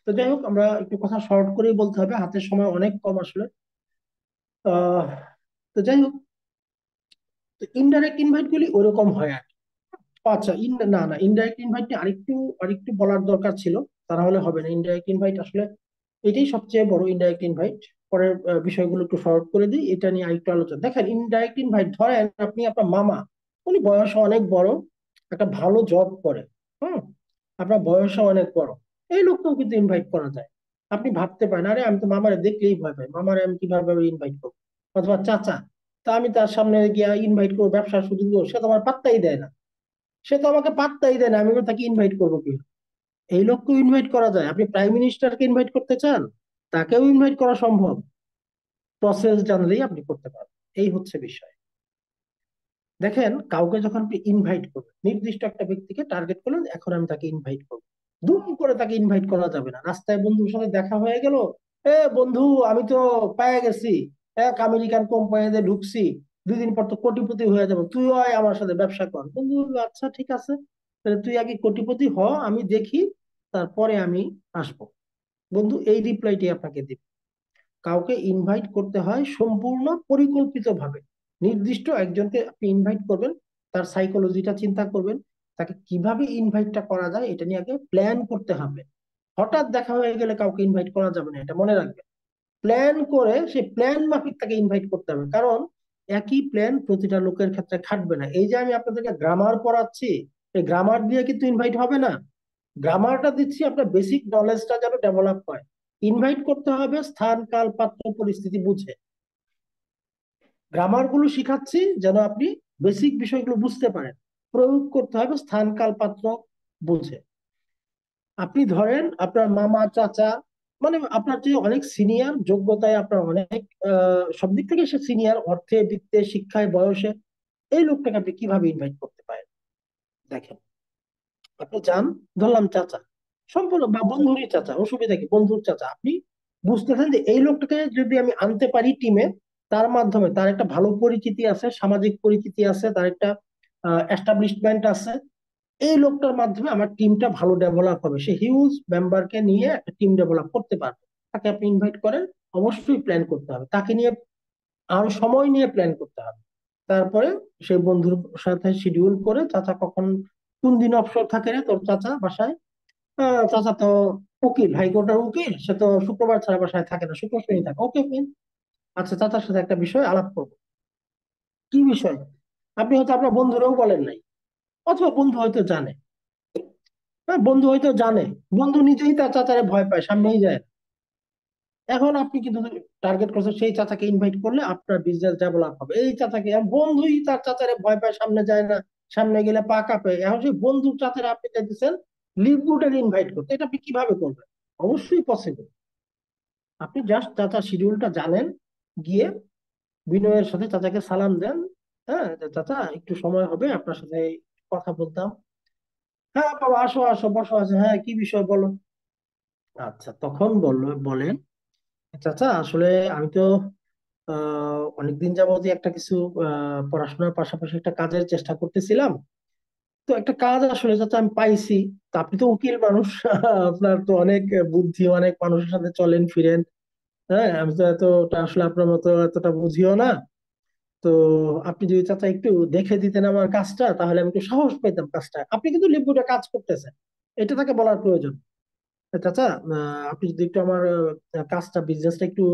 S1: তো যাই হোক, আমরা একটু কথা শর্ট করেই বলতে হবে, হাতের সময় অনেক কম আসলে। আহ তো যাই হোক, তো ইনডাইরেক্ট ইনভাইট গুলি ওরকম হয় আর কি। আচ্ছা, না না, ইনডাইরেক্ট ইনভাইট আরেকটু আরেকটু বলার দরকার ছিল, তারা হলে হবে না। ইনডাইরেক্ট ইনভাইট আসলে এটাই সবচেয়ে বড়, ইনডাইরেক্ট ইনভাইট। পরের বিষয়গুলো একটু শর্ট করে দিই, এটা নিয়ে আরেকটু আলোচনা। দেখেন ইনডাইরেক্ট ইনভাইট, ধরেন আপনি আপনার মামা, উনি বয়সে অনেক বড়, একটা ভালো জব করে, হুম, আপনার বয়সে অনেক বড়, এই লোককেও কিন্তু ইনভাইট করা যায়। আপনি ভাবতে পারেন আরে আমি তো মামারে দেখলেই ভয় পাই, মামারে আমি কিভাবে ইনভাইট করবো। অথবা চাচা, তা আমি তার সামনে গিয়া ইনভাইট করবো, ব্যবসার সুযোগ দেবো, সে তো আমার পাত্তাই দেয় না, সে তো আমাকে পাত্তাই দেয় না, আমি এবার তাকে ইনভাইট করবো কি? এই লোককেও ইনভাইট করা যায়। আপনি প্রাইম মিনিস্টারকে ইনভাইট করতে চান, তাকেও ইনভাইট করা সম্ভব, প্রসেস জানলেই আপনি করতে পারবেন। এই হচ্ছে বিষয়। দেখেন কাউকে যখন আপনি ইনভাইট করবেন, নির্দিষ্ট একটা ব্যক্তিকে টার্গেট করলেন, এখন আমি তাকে ইনভাইট করবো, দুম করে তাকে ইনভাইট করা যাবে না। রাস্তায় বন্ধুর সাথে দেখা হয়ে গেল, এ বন্ধু আমি তো পেয়ে গেছি, এক আমেরিকান কোম্পানিতে ঢুকছি, 2 দিন পর তো কোটিপতি হয়ে যাবো, তুইও আয় আমার সাথে ব্যবসা কর। বন্ধু বললো, আচ্ছা ঠিক আছে, তাহলে তুই আগে কোটিপতি হ, আমি দেখি, তারপরে আমি আসবো। বন্ধু এই রিপ্লাইটি আপনাকে দিব। কাউকে ইনভাইট করতে হয় সম্পূর্ণ পরিকল্পিত ভাবে। নির্দিষ্ট একজনকে আপনি ইনভাইট করবেন, তার সাইকোলজিটা চিন্তা করবেন, তাকে কিভাবে ইনভাইটটা করা যায় এটা নিয়ে আগে প্ল্যান করতে হবে। হঠাৎ দেখা হয়ে গেলে কাউকে ইনভাইট করা যাবে না, এটা মনে রাখবেন। প্ল্যান করে সেই প্ল্যান মাফিক তাকে ইনভাইট করতে হবে, কারণ একই প্ল্যান প্রতিটা লোকের ক্ষেত্রে খাটবে না। এই যে আমি আপনাদেরকে গ্রামার পড়াচ্ছি, এই গ্রামার দিয়ে কিন্তু ইনভাইট হবে না। গ্রামারটা দিচ্ছি আপনার বেসিক নলেজটা যেন ডেভেলপ হয়। ইনভাইট করতে হবে স্থান কাল পাত্র পরিস্থিতি বুঝে। গ্রামার গুলো শিখাচ্ছি যেন আপনি বেসিক বিষয়গুলো বুঝতে পারেন, প্রয়োগ করতে হবে স্থান কাল পাত্র বুঝে। আপনি ধরেন আপনার মামা চাচা, মানে আপনার যে অনেক সিনিয়র, যোগ্যতায় আপনার অনেক সব দিক থেকে সে সিনিয়র, অর্থে বিত্তে শিক্ষায় বয়সে, এই লোকটাকে আপনি কিভাবে ইনভাইট করতে পারেন? দেখেন, আপনি যান, ধরলাম চাচা, সম্পূর্ণ বা বন্ধুরই চাচা, অসুবিধা কি, বন্ধুর চাচা, আপনি বুঝতেছেন যে এই লোকটাকে যদি আমি আনতে পারি টিমে, তার মাধ্যমে তার একটা ভালো পরিচিতি আছে, সামাজিক পরিচিতি আছে, তার একটা এস্টাবলিশমেন্ট আছে, এই লোকটার মাধ্যমে আমার টিমটা ভালো ডেভেলপ হবে, সে হিউজ মেম্বারকে নিয়ে একটা টিম ডেভেলপ করতে পারবে। তাকে আপনি ইনভাইট করেন, অবশ্যই প্ল্যান করতে হবে, তাকে নিয়ে আরো সময় নিয়ে প্ল্যান করতে হবে। তারপরে সেই বন্ধুর সাথে শিডিউল করে, চাচা কখন কোন দিন অবসর থাকে রে তোর চাচা বাসায়, চাচা তো উকিল, হাইকোর্টের উকিল, সে তো শুক্রবার ছাড়া বাসায় থাকে না, শুক্র শনি থাকে, ওকে ফাইন, আচ্ছা চাচার সাথে একটা বিষয় আলাপ করবো। কি বিষয়? আপনি হয়তো আপনার বন্ধুরাও বলেন নাই, অথবা বন্ধু হয়তো জানে। হ্যাঁ, বন্ধু হয়তো জানে, বন্ধু নিজেই তার চাচারে ভয় পায়, সামনেই যায় না। এখন আপনি কিন্তু টার্গেট করছেন সেই চাচাকে ইনভাইট করলে আপনার বিজনেস ডেভেলপ হবে। এই চাচাকে, বন্ধুই তার চাচারে ভয় পায়, সামনে যায় না, সামনে গেলে পা কাঁপে, এখন সেই বন্ধুর চাচারে আপনি চাইতেছেন লিভ গুডের ইনভাইট করতে, এটা আপনি কিভাবে করবেন? অবশ্যই পসিবল। আপনি জাস্ট চাচার শিডিউলটা জানেন, গিয়ে বিনয়ের সাথে চাচাকে সালাম দেন। হ্যাঁ, যে চাচা একটু সময় হবে আপনার সাথে কথা বলতাম। হ্যাঁ বাবা, আসো আসো, বসো, আছে, হ্যাঁ কি বিষয় বলো। আচ্ছা, তখন বলেন, চাচা আসলে আমি তো অনেকদিন যাবতই একটা কিছু পড়াশোনার পাশাপাশি একটা কাজের চেষ্টা করতেছিলাম। তো একটা কাজ আসলে চাচা আমি পাইছি। তো আপনি তো উকিল মানুষ, আপনার তো অনেক বুদ্ধি, অনেক মানুষের সাথে চলেন ফিরেন। হ্যাঁ, আমি তো এতটা আসলে আপনার মতো এতটা বুঝিও না। তো আপনি যদি চাচা একটু দেখে দিতেন আমার কাজটা, তাহলে আমি একটু সাহস পেতাম কাজটা। আপনি কিন্তু লিপুটে কাজ করতেছেন, এটা তাকে বলার প্রয়োজন। চাচা, আপনি যদি একটু আমার কাজটা, বিজনেসটা একটু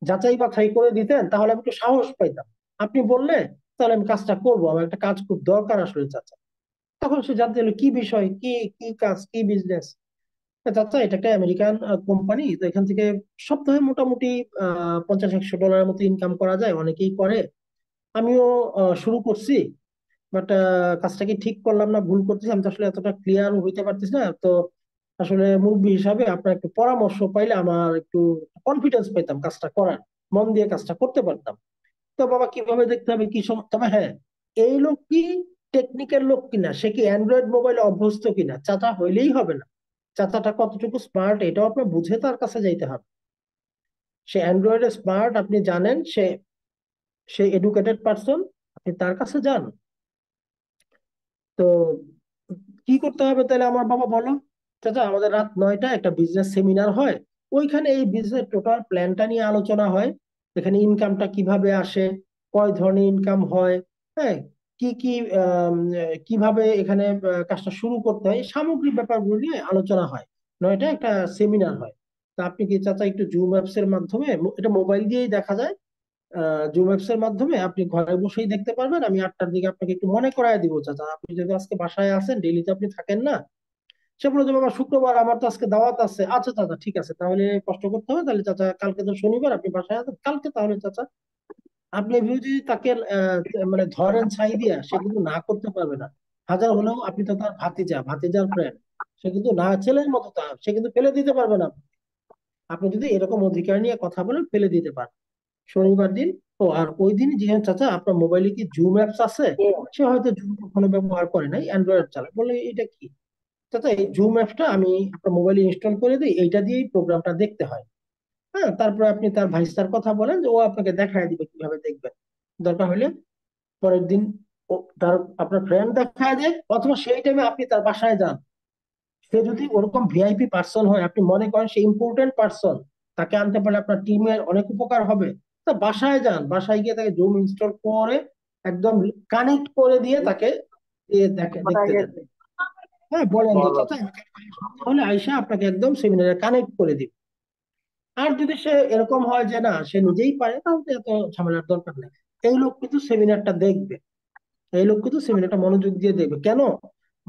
S1: যাচাই বাছাই করে দিতেন, তাহলে আমি একটু সাহস পাইতাম। আপনি বললে তাহলে আমি কাজটা করবো, আমার একটা কাজ খুব দরকার আসলে চাচা। তখন সে জানতে হলো কি বিষয়, কি কি কাজ, কি বিজনেস। চাচা এটা একটা আমেরিকান কোম্পানি, তো এখান থেকে সপ্তাহে মোটামুটি 50-100 ডলারের মতো ইনকাম করা যায়, অনেকেই করে। আমিও শুরু করছি, বাট কাজটা কি ঠিক করলাম না ভুল করতেছি আমি তো আসলে এতটা ক্লিয়ার হইতে পারতেছি না। তো আসলে মুরব্বী হিসাবে আপনার একটু পরামর্শ পাইলে আমার একটু কনফিডেন্স পেতাম কাজটা করার, মন দিয়ে কাজটা করতে পারতাম। তো বাবা কিভাবে দেখতে হবে, কি তবে হ্যাঁ, এই লোক কি টেকনিক্যাল লোক কিনা, সে কি অ্যান্ড্রয়েড মোবাইলে অভ্যস্ত কিনা, চাচা হইলেই হবে না। চাচাটা কতটুকু স্মার্ট এটাও আপনার বুঝে তার কাছে যাইতে হবে। সে অ্যান্ড্রয়েডে স্মার্ট আপনি জানেন, সে সে এডুকেটেড পার্সন, আপনি তার কাছে যান। তো কি করতে হবে তাহলে আমার বাবা বলো। চাচা আমাদের রাত 9টায় একটা বিজনেস সেমিনার হয়, ওইখানে এই বিজনেস টোটাল প্ল্যানটা নিয়ে আলোচনা হয়। এখানে ইনকামটা কিভাবে আসে, কয় ধরনের ইনকাম হয়, হ্যাঁ, কি কি কিভাবে এখানে কাজটা শুরু করতে হয়, এই সামগ্রিক ব্যাপারগুলো নিয়ে আলোচনা হয়। 9টায় একটা সেমিনার হয়। তা আপনি কি চাচা একটু জুম অ্যাপস এর মাধ্যমে, এটা মোবাইল দিয়েই দেখা যায়, জুম অ্যাপস এর মাধ্যমে আপনি ঘরে বসেই দেখতে পারবেন। আমি 8টার দিকে আপনাকে একটু মনে করায় দিব চাচা, আপনি যদি আজকে বাসায় আছেন, ডেইলি তো আপনি থাকেন না। সে বলে যে বাবা শুক্রবার আমার তো আজকে দাওয়াত আছে। আচ্ছা চাচা ঠিক আছে, তাহলে কষ্ট করতে হবে তাহলে চাচা, কালকে তো শনিবার, আপনি বাসায় আছেন কালকে, তাহলে চাচা আপনি এভাবে যদি তাকে মানে ধরেন ছাই দিয়া, সে কিন্তু না করতে পারবে না। হাজার হলেও আপনি তো তার ভাতিজা, ভাতিজার ফ্রেন্ড, সে কিন্তু না, ছেলের মতো তার, সে কিন্তু ফেলে দিতে পারবে না। আপনি যদি এরকম অধিকার নিয়ে কথা বলেন, ফেলে দিতে পারেন শনিবার দিন। ও আর ওই দিন যেহেতু চাচা আপনার মোবাইলে কি জুম অ্যাপস আছে, সে হয়তো জুম কখনো ব্যবহার করে নাই, অ্যান্ড্রয়েড চালায়, বলে এটা কি চাচা, এই জুম অ্যাপটা আমি আপনার মোবাইলে ইনস্টল করে দিই, এইটা দিয়েই প্রোগ্রামটা দেখতে হয়। হ্যাঁ, তারপরে আপনি তার ভাইস্তার কথা বলেন যে ও আপনাকে দেখায় দিবে কিভাবে দেখবেন। দরকার হলে পরের দিন ও তার আপনার ফ্রেন্ড দেখায় দেয়, অথবা সেই টাইমে আপনি তার বাসায় যান। সে যদি ওরকম ভিআইপি পার্সন হয়, আপনি মনে করেন সে ইম্পর্টেন্ট পার্সন, তাকে আনতে পারলে আপনার টিমের অনেক উপকার হবে, তা বাসায় যান, বাসায় গিয়ে তাকে জুম ইনস্টল করে একদম কানেক্ট করে দিয়ে তাকে দিয়ে দেখতে দেন। হ্যাঁ, বলেন যে চাচা আমাকে তাহলে আয়সা আপনাকে একদম সেমিনারে কানেক্ট করে দিব। আর যদি সে এরকম হয় যে না সে নিজেই পারে, তাহলে এত ঝামেলার দরকার নেই। এই লোক কিন্তু সেমিনারটা দেখবে, এই লোক কিন্তু সেমিনারটা মনোযোগ দিয়ে দেখবে। কেন?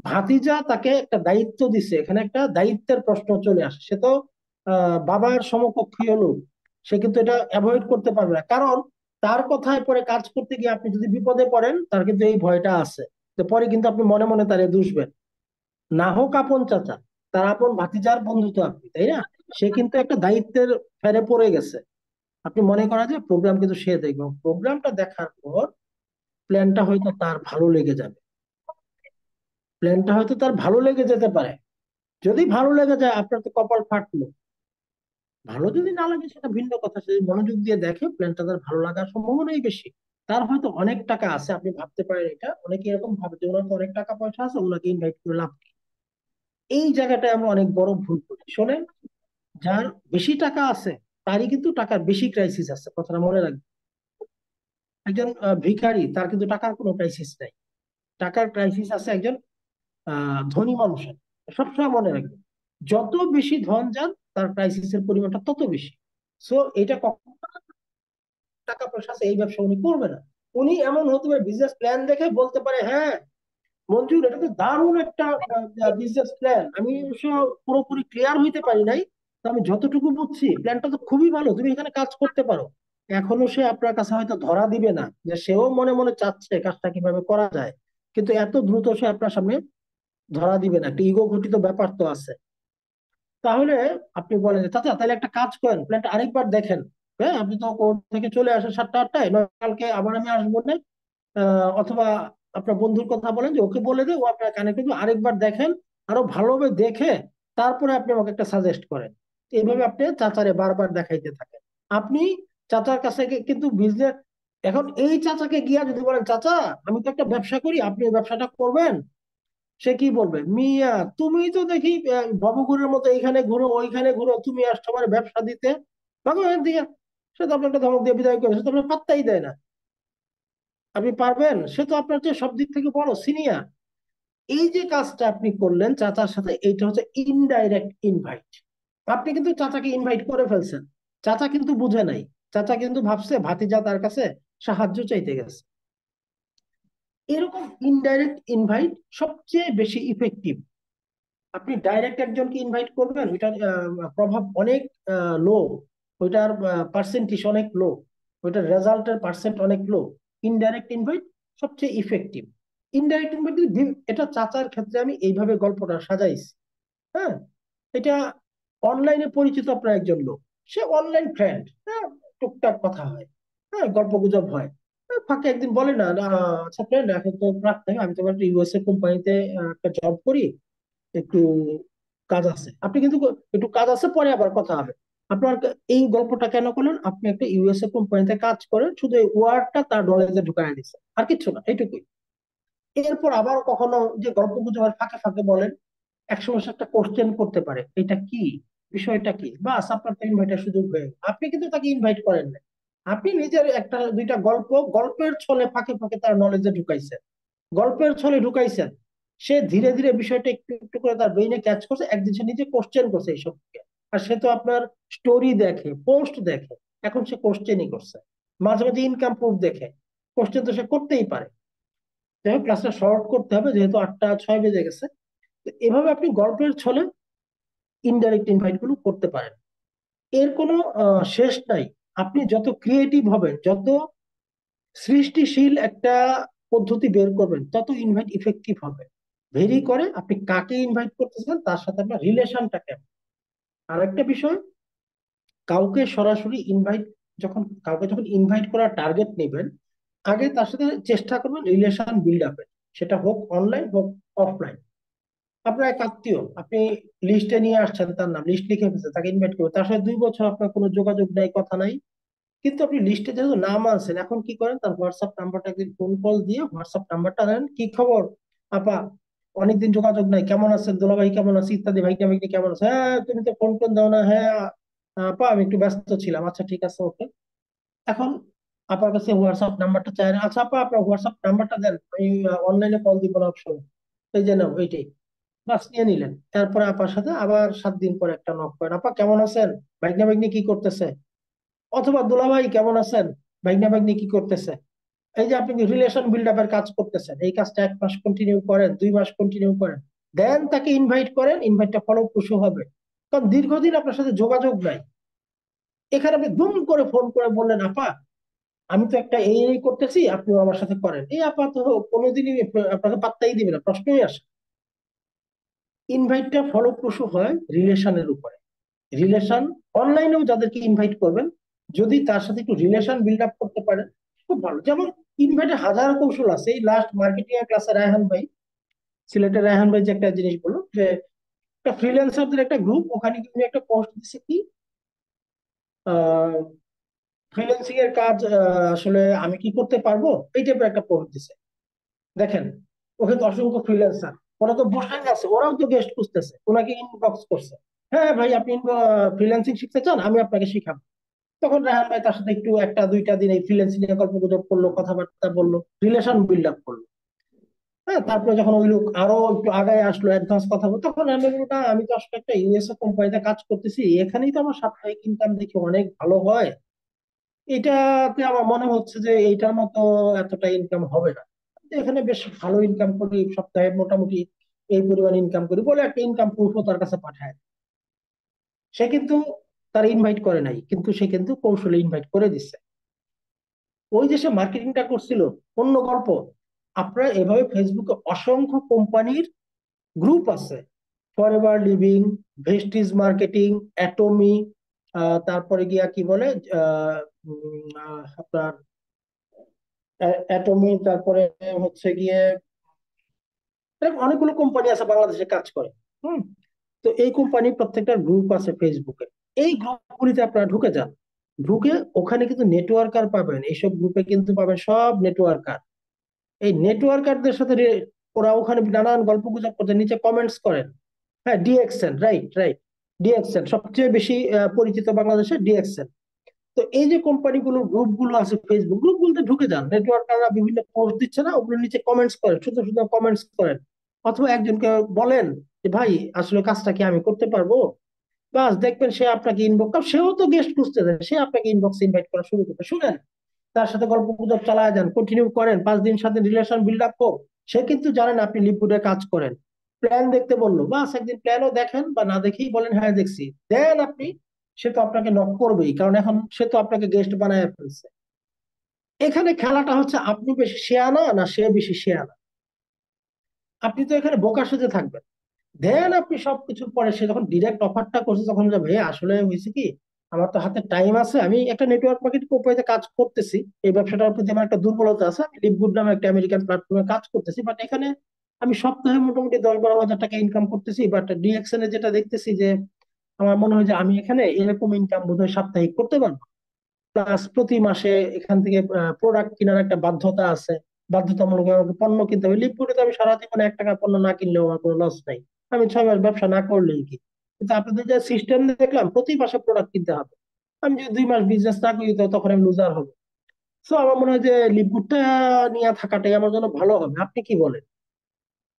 S1: ভাতিজা তাকে একটা দায়িত্ব দিছে, এখানে একটা দায়িত্বের প্রশ্ন চলে আসে। সে তো বাবার সমকক্ষীয় লোক, সে কিন্তু এটা অ্যাভয়েড করতে পারবে না। কারণ তার কথায় পরে কাজ করতে গিয়ে আপনি যদি বিপদে পড়েন, তার কিন্তু এই ভয়টা আছে যে পরে কিন্তু আপনি মনে মনে তারে দুষবেন। না হোক আপন চাচা, তার আপন ভাতিজার বন্ধু তো আপনি, তাই না? সে কিন্তু একটা দায়িত্বের ফেরে পড়ে গেছে। আপনি মনে করা যে প্রোগ্রাম কিন্তু সে দেখবে, প্রোগ্রামটা দেখার পর প্ল্যানটা হয়তো তার ভালো লেগে যাবে, প্ল্যানটা হয়তো তার ভালো লেগে যেতে পারে। যদি ভালো লেগে যায় আপনার তো কপাল ফাটলো। ভালো যদি না লাগে সেটা ভিন্ন কথা, সে যদি মনোযোগ দিয়ে দেখে প্ল্যানটা তার ভালো লাগার সম্ভাবনাই বেশি। তার হয়তো অনেক টাকা আছে, আপনি ভাবতে পারেন এটা, অনেকে এরকম ভাবে যে ওনার তো অনেক টাকা পয়সা আছে, ওনাকে ইনভাইট করে লাভ কি? এই জায়গাটায় আমরা অনেক বড় ভুল করি, শোনেন। যার বেশি টাকা আছে তারই কিন্তু টাকার বেশি ক্রাইসিস আছে, কথাটা মনে রাখবেন। একজন ভিখারি, তার কিন্তু টাকার কোনো ক্রাইসিস নাই। টাকার ক্রাইসিস আছে একজন ধনী মানুষের। সবসময় মনে রাখবেন, যত বেশি ধন যান তার ক্রাইসিসের পরিমাণটা তত বেশি। সো এটা কখন টাকা পয়সা আছে এই ব্যবসা উনি করবে না। উনি এমন হতে পারে বিজনেস প্ল্যান দেখে বলতে পারে, হ্যাঁ মঞ্জুর, এটা তো দারুণ একটা বিজনেস প্ল্যান, আমি অবশ্য পুরোপুরি ক্লিয়ার হইতে পারি নাই, তো আমি যতটুকু বুঝছি প্ল্যানটা তো খুবই ভালো, তুমি এখানে কাজ করতে পারো। এখনো সে আপনার কাছে হয়তো ধরা দিবে না, যে সেও মনে মনে চাচ্ছে কাজটা কিভাবে করা যায়, কিন্তু এত দ্রুত সে আপনার সামনে ধরা দিবে না, একটা ইগো ঘটিত ব্যাপার তো আছে। তাহলে আপনি বলেন যে, চাচা তাহলে একটা কাজ করেন, প্ল্যানটা আরেকবার দেখেন। হ্যাঁ, আপনি তো কোর্ট থেকে চলে আসেন 7টা 8টায়, নয় কালকে আবার আমি আসবো না। অথবা আপনার বন্ধুর কথা বলেন যে ওকে বলে দে, ও আপনার কানে কিন্তু আরেকবার দেখেন, আরো ভালোভাবে দেখে তারপরে আপনি আমাকে একটা সাজেস্ট করেন। এইভাবে আপনি চাচারে বারবার দেখাইতে থাকেন। আপনি চাচার কাছে কিন্তু বিজনেস, এখন এই চাচাকে গিয়া যদি বলেন, চাচা আমি তো একটা ব্যবসা করি, আপনি এই ব্যবসাটা করবেন, সে কি বলবে, মিয়া তুমি তো দেখি ভবঘুরের মতো এইখানে ঘুরো ওইখানে ঘুরো, তুমি আসছো আমার ব্যবসা দিতে, ভাগো এখান থেকে। সে তো আপনার একটা ধমক দিয়ে বিদায় করে, সে তো আপনার পাত্তাই দেয় না। আপনি পারবেন, সে তো আপনার চেয়ে সব দিক থেকে বড় সিনিয়র। এই যে কাজটা আপনি করলেন চাচার সাথে, এইটা হচ্ছে ইনডাইরেক্ট ইনভাইট। আপনি কিন্তু চাচাকে ইনভাইট করে ফেলছেন, চাচা কিন্তু বুঝে নাই, চাচা কিন্তু ভাবছে ভাতিজা তার কাছে সাহায্য চাইতে গেছে। এরকম ইনডাইরেক্ট ইনভাইট সবচেয়ে বেশি ইফেক্টিভ। আপনি ডাইরেক্ট একজনকে ইনভাইট করবেন, ওইটার প্রভাব অনেক লো, ওইটার পার্সেন্টেজ অনেক লো, ওইটার রেজাল্টের পার্সেন্ট অনেক লো। ইনডাইরেক্ট ইনভাইট সবচেয়ে ইফেক্টিভ। ইনডাইরেক্ট ইনভাইট, এটা চাচার ক্ষেত্রে আমি এইভাবে গল্পটা সাজাইছি। হ্যাঁ, এটা অনলাইনে পরিচিত আপনার একজন লোক, সে অনলাইন ফ্রেন্ড, হ্যাঁ, টুকটাক কথা হয়, হ্যাঁ গল্প গুজব হয়। ফাঁকে একদিন বলে না না, আচ্ছা ফ্রেন্ড এখন তো রাখতে হবে, আমি তোমার ইউএসএ কোম্পানিতে একটা জব করি, একটু কাজ আছে, আপনি কিন্তু একটু কাজ আছে পরে আবার কথা হবে। আপনার এই গল্পটা কেন করলেন, আপনি একটা ইউএসএ কোম্পানিতে কাজ করেন, শুধু এই ওয়ার্ডটা তার নলেজে ঢুকাই দিচ্ছে, আর কিচ্ছু না, এইটুকুই। এরপর আবার কখনো যে গল্প গুজবের ফাঁকে ফাঁকে বলেন, একসময় সে একটা কোশ্চেন করতে পারে, এটা কি, বিষয়টা কি, বাস আপনার তো ইনভাইটের সুযোগ হয়ে গেল। আপনি কিন্তু তাকে ইনভাইট করেন না, আপনি নিজের একটা দুইটা গল্প গল্পের ছলে ফাঁকে ফাঁকে তার নলেজে ঢুকাইছেন, গল্পের ছলে ঢুকাইছেন। সে ধীরে ধীরে বিষয়টা একটু একটু করে তার ব্রেইনে ক্যাচ করছে, একদিন সে নিজে কোশ্চেন করছে এইসবকে। আর সে তো আপনার স্টোরি দেখে, পোস্ট দেখে, এখন সে কোশ্চেনই করছে, মাঝে মাঝে ইনকাম প্রুফ দেখে, কোশ্চেন তো সে করতেই পারে। যাই হোক, ক্লাসটা শর্ট করতে হবে যেহেতু 8টা 6 বেজে গেছে। তো এভাবে আপনি গল্পের ছলে ইনডাইরেক্ট ইনভাইট গুলো করতে পারেন। এর কোনো শেষ নাই। আপনি যত ক্রিয়েটিভ হবেন, যত সৃষ্টিশীল একটা পদ্ধতি বের করবেন, তত ইনভাইট ইফেক্টিভ হবে। ভেরি করে আপনি কাকে ইনভাইট করতেছেন, তার সাথে আপনার রিলেশনটা কেমন। আর একটা বিষয়, কাউকে সরাসরি ইনভাইট, যখন ইনভাইট করার টার্গেট নেবেন, আগে তার সাথে চেষ্টা করবেন রিলেশন বিল্ড আপের, সেটা হোক অনলাইন হোক অফলাইন। আপনার এক আত্মীয়, আপনি লিস্টে নিয়ে আসছেন, তার নাম লিস্ট লিখে ফেলছেন, তাকে ইনভাইট করবেন, তার সাথে 2 বছর আপনার কোনো যোগাযোগ নাই, কথা নাই, কিন্তু আপনি লিস্টে যেহেতু নাম আনছেন, এখন কি করেন, তার হোয়াটসঅ্যাপ নাম্বারটা একদিন ফোন কল দিয়ে হোয়াটসঅ্যাপ নাম্বারটা দেন, কি খবর আপা, অনেকদিন যোগাযোগ নাই, কেমন আছেন দুলাভাই, কেমন আছে ইত্যাদি, ভাইটা ভাইটি কেমন আছে, হ্যাঁ তুমি তো ফোন টোন দাও না, হ্যাঁ আপা আমি একটু ব্যস্ত ছিলাম, আচ্ছা ঠিক আছে ওকে। এখন আপার কাছে হোয়াটসঅ্যাপ নাম্বারটা চাই না, আচ্ছা আপা আপনার হোয়াটসঅ্যাপ নাম্বারটা দেন, আমি অনলাইনে কল দিব না অপশন, এই যে নাও এইটাই, বাস নিয়ে নিলেন। তারপরে আপার সাথে আবার 7 দিন পরে একটা নক করেন, আপা কেমন আছেন, ভাইগনা ভাইগনি কি করতেছে, অথবা দুলাভাই কেমন আছেন, ভাইগনা ভাইগনি কি করতেছে। এই যে আপনি রিলেশন বিল্ড আপের কাজ করতেছেন, এই কাজটা 1 মাস কন্টিনিউ করেন, 2 মাস কন্টিনিউ করেন, দেন তাকে ইনভাইট করেন, ইনভাইটটা ফলপ্রসূ হবে। কারণ দীর্ঘদিন আপনার সাথে যোগাযোগ নাই, এখানে আপনি দুম করে ফোন করে বললেন, আপা আমি তো একটা এই এই করতেছি, আপনিও আমার সাথে করেন, এই আপা তো কোনোদিনই আপনাকে পাত্তাই দিবে না, প্রশ্নই আসে। ইনভাইটটা ফলপ্রসূ হয় রিলেশনের উপরে। রিলেশন অনলাইনেও যাদেরকে ইনভাইট করবেন, যদি তার সাথে একটু রিলেশন বিল্ড আপ করতে পারেন, খুব ভালো। যেমন ইনভাইটে হাজার কৌশল আছে, এই লাস্ট মার্কেটিং এর ক্লাসে রায়হান ভাই, সিলেটের রায়হান ভাই যে একটা জিনিস বললো, যে একটা ফ্রিল্যান্সারদের একটা গ্রুপ, ওখানে কিন্তু একটা পোস্ট দিচ্ছে কি, ফ্রিল্যান্সিং এর কাজ আসলে আমি কি করতে পারবো, এই টাইপের একটা পোস্ট দিছে। দেখেন, ওখানে তো অসংখ্য ফ্রিল্যান্সার, ওরা তো বসে আছে, ওরাও তো গেস্ট খুঁজতেছে, ওনাকে ইনবক্স করছে, হ্যাঁ ভাই আপনি ফ্রিল্যান্সিং শিখতে চান, আমি আপনাকে শিখাবো। তখন রায়হান ভাই তার সাথে একটু 1টা 2টা দিন এই ফ্রিল্যান্সিং নিয়ে গল্প গুজব করলো, কথাবার্তা বললো, রিলেশন বিল্ড আপ করলো। হ্যাঁ, তারপরে যখন ওই লোক আরো একটু আগায় আসলো, অ্যাডভান্স কথা বলতো, তখন আমি বলবো, "না, আমি তো আসলে একটা ইউএসএ কোম্পানিতে কাজ করতেছি, এখানেই তো আমার সাপ্তাহিক ইনকাম দেখি অনেক ভালো হয়, এটাতে আমার মনে হচ্ছে যে এইটার মতো এতটা ইনকাম হবে না। তো এখানে বেশ ভালো ইনকাম করি, সপ্তাহে মোটামুটি এই পরিমাণ ইনকাম করি বলে একটা ইনকাম প্রুফও তার কাছে পাঠায়। সে কিন্তু তার ইনভাইট করে নাই, কিন্তু সে কিন্তু কৌশলে ইনভাইট করে দিচ্ছে। ওই যে সে মার্কেটিংটা করছিল, অন্য গল্প। আপনার এভাবে ফেসবুকে অসংখ্য কোম্পানির গ্রুপ আছে। Forever living, Vestige marketing, Atomy, তারপরে গিয়া কি বলে, আপনার অ্যাটমি, তারপরে হচ্ছে গিয়ে এরকম অনেকগুলো কোম্পানি আছে বাংলাদেশে কাজ করে। হুম। তো এই কোম্পানি প্রত্যেকটা গ্রুপ আছে ফেসবুকে। এই গ্রুপগুলিতে আপনারা ঢুকে যান। ঢুকে ওখানে কিন্তু নেটওয়ার্কার পাবেন, এইসব গ্রুপে কিন্তু পাবেন সব নেটওয়ার্কার। এই নেটওয়ার্কারদের সাথে ওরা ওখানে নানান গল্প গুজব করতে নিচে কমেন্টস করেন। হ্যাঁ, ডিএক্সএন, রাইট রাইট। ডিএক্সএন সবচেয়ে বেশি পরিচিত বাংলাদেশে, ডিএক্সএন। তো এই যে কোম্পানিগুলোর গ্রুপ গুলো আছে, ফেসবুক গ্রুপ গুলোতে ঢুকে যান, নেটওয়ার্কাররা বিভিন্ন পোস্ট দিচ্ছে না, ওগুলো নিচে কমেন্টস করেন, সুন্দর সুন্দর কমেন্টস করেন। অথবা একজনকে বলেন যে ভাই, আসলে কাজটা কি আমি করতে পারবো? বাস দেখবেন সে আপনাকে ইনবক্স, কারণ সেও তো গেস্ট খুঁজতেছে, সে আপনাকে ইনবক্স ইনভাইট করা শুরু করবে। শুনেন, তার সাথে গল্প গুজব চালায় যান, কন্টিনিউ করেন, 5 দিন 7 দিন রিলেশন বিল্ড আপ হোক। সে কিন্তু জানেন আপনি লিপগুডে কাজ করেন। প্ল্যান দেখতে বললো, বাস একদিন প্ল্যানও দেখেন, বা না দেখেই বলেন হ্যাঁ দেখছি, দেন আপনি। সে তো আপনাকে নক করবেই, কারণ এখন সে তো আপনাকে গেস্ট বানায় ফেলছে। এখানে খেলাটা হচ্ছে আপনি বেশি শেয়ানা না সে বেশি শেয়ানা। আপনি তো এখানে বোকা সেজে থাকবেন। দেন আপনি সবকিছুর পরে সে যখন ডিরেক্ট অফারটা করছে, তখন যে ভাই আসলে হয়েছে কি, আমার তো হাতে টাইম আছে, আমি একটা নেটওয়ার্ক মার্কেটিং কোম্পানিতে কাজ করতেছি, এই ব্যবসাটার প্রতি আমার একটা দুর্বলতা আছে, আমি লিভগুড নামে একটা আমেরিকান প্ল্যাটফর্মে কাজ করতেছি, বাট এখানে আমি সপ্তাহে মোটামুটি 10-12 হাজার টাকা ইনকাম করতেছি, বাট ডিএক্সএন এ যেটা দেখতেছি যে আমার মনে হয় যে আমি এখানে এরকম ইনকাম বোধহয় সাপ্তাহিক করতে পারবো। প্লাস প্রতি মাসে এখান থেকে প্রোডাক্ট কেনার একটা বাধ্যতা আছে, বাধ্যতামূলক আমাকে পণ্য কিনতে হবে। লিপগুডে তো আমি সারা জীবনে 1 টাকা পণ্য না কিনলেও আমার কোনো লস নাই, আমি 6 মাস ব্যবসা না করলেই কি। কিন্তু আপনাদের যে সিস্টেম দেখলাম প্রতি মাসে প্রোডাক্ট কিনতে হবে, আমি যদি 2 মাস বিজনেস না করি তো তখন আমি লুজার হবো। তো আমার মনে হয় যে লিপগুডটা নিয়ে থাকাটাই আমার জন্য ভালো হবে। আপনি কি বলেন?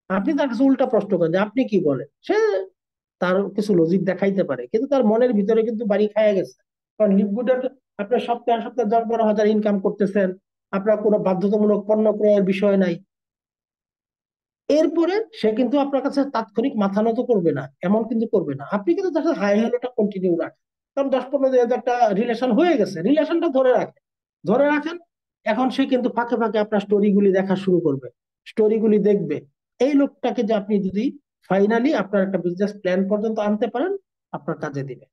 S1: আপনি তার কাছে উল্টা প্রশ্ন করেন যে আপনি কি বলেন। সে তার কিছু লজিক দেখাইতে পারে, কিন্তু তার মনের ভিতরে কিন্তু বাড়ি খায়া গেছে। কারণ লিপগুডের আপনার সপ্তাহে সপ্তাহে 10-12 হাজার ইনকাম করতেছেন, আপনার কোনো বাধ্যতামূলক পণ্য ক্রয়ের বিষয় নাই। এরপরে সে কিন্তু আপনার কাছে তাৎক্ষণিক মাথা নত করবে না, এমন কিন্তু করবে না। আপনি কিন্তু তার সাথে হাই হ্যালোটা কন্টিনিউ রাখেন, কারণ 10-15 দিনের একটা রিলেশন হয়ে গেছে, রিলেশনটা ধরে রাখেন, ধরে রাখেন। এখন সে কিন্তু ফাঁকে ফাঁকে আপনার স্টোরিগুলি দেখা শুরু করবে, স্টোরিগুলি দেখবে। এই লোকটাকে যে আপনি যদি ফাইনালি আপনার একটা বিজনেস প্ল্যান পর্যন্ত আনতে পারেন, আপনার কাজে দিবে।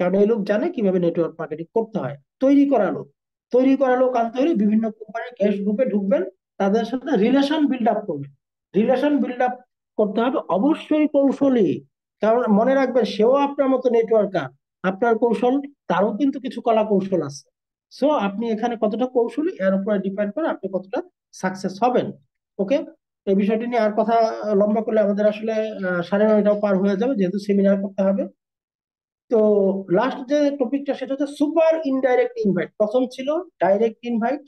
S1: কারণ এই লোক জানে কিভাবে নেটওয়ার্ক মার্কেটিং করতে হয়। তৈরি করা লোক, তৈরি করা লোক আনতে হলে বিভিন্ন কোম্পানির গেস্ট গ্রুপে ঢুকবেন, তাদের সাথে রিলেশন বিল্ড আপ করবেন। রিলেশন বিল্ড আপ করতে হবে অবশ্যই কৌশলী। কারণ মনে রাখবেন, সেও আপনার মতো নেটওয়ার্কার, আপনার কৌশল, তারও কিন্তু কিছু কলা কৌশল আছে। সো আপনি এখানে কতটা কৌশলী এর উপরে ডিপেন্ড করে আপনি কতটা সাকসেস হবেন। ওকে। এই বিষয়টি নিয়ে আর কথা লম্বা করলে আমাদের আসলে 9:30টাও পার হয়ে যাবে, যেহেতু সেমিনার করতে হবে। তো লাস্ট যে টপিকটা সেটা হচ্ছে সুপার ইনডাইরেক্ট ইনভাইট। প্রথম ছিল ডাইরেক্ট ইনভাইট,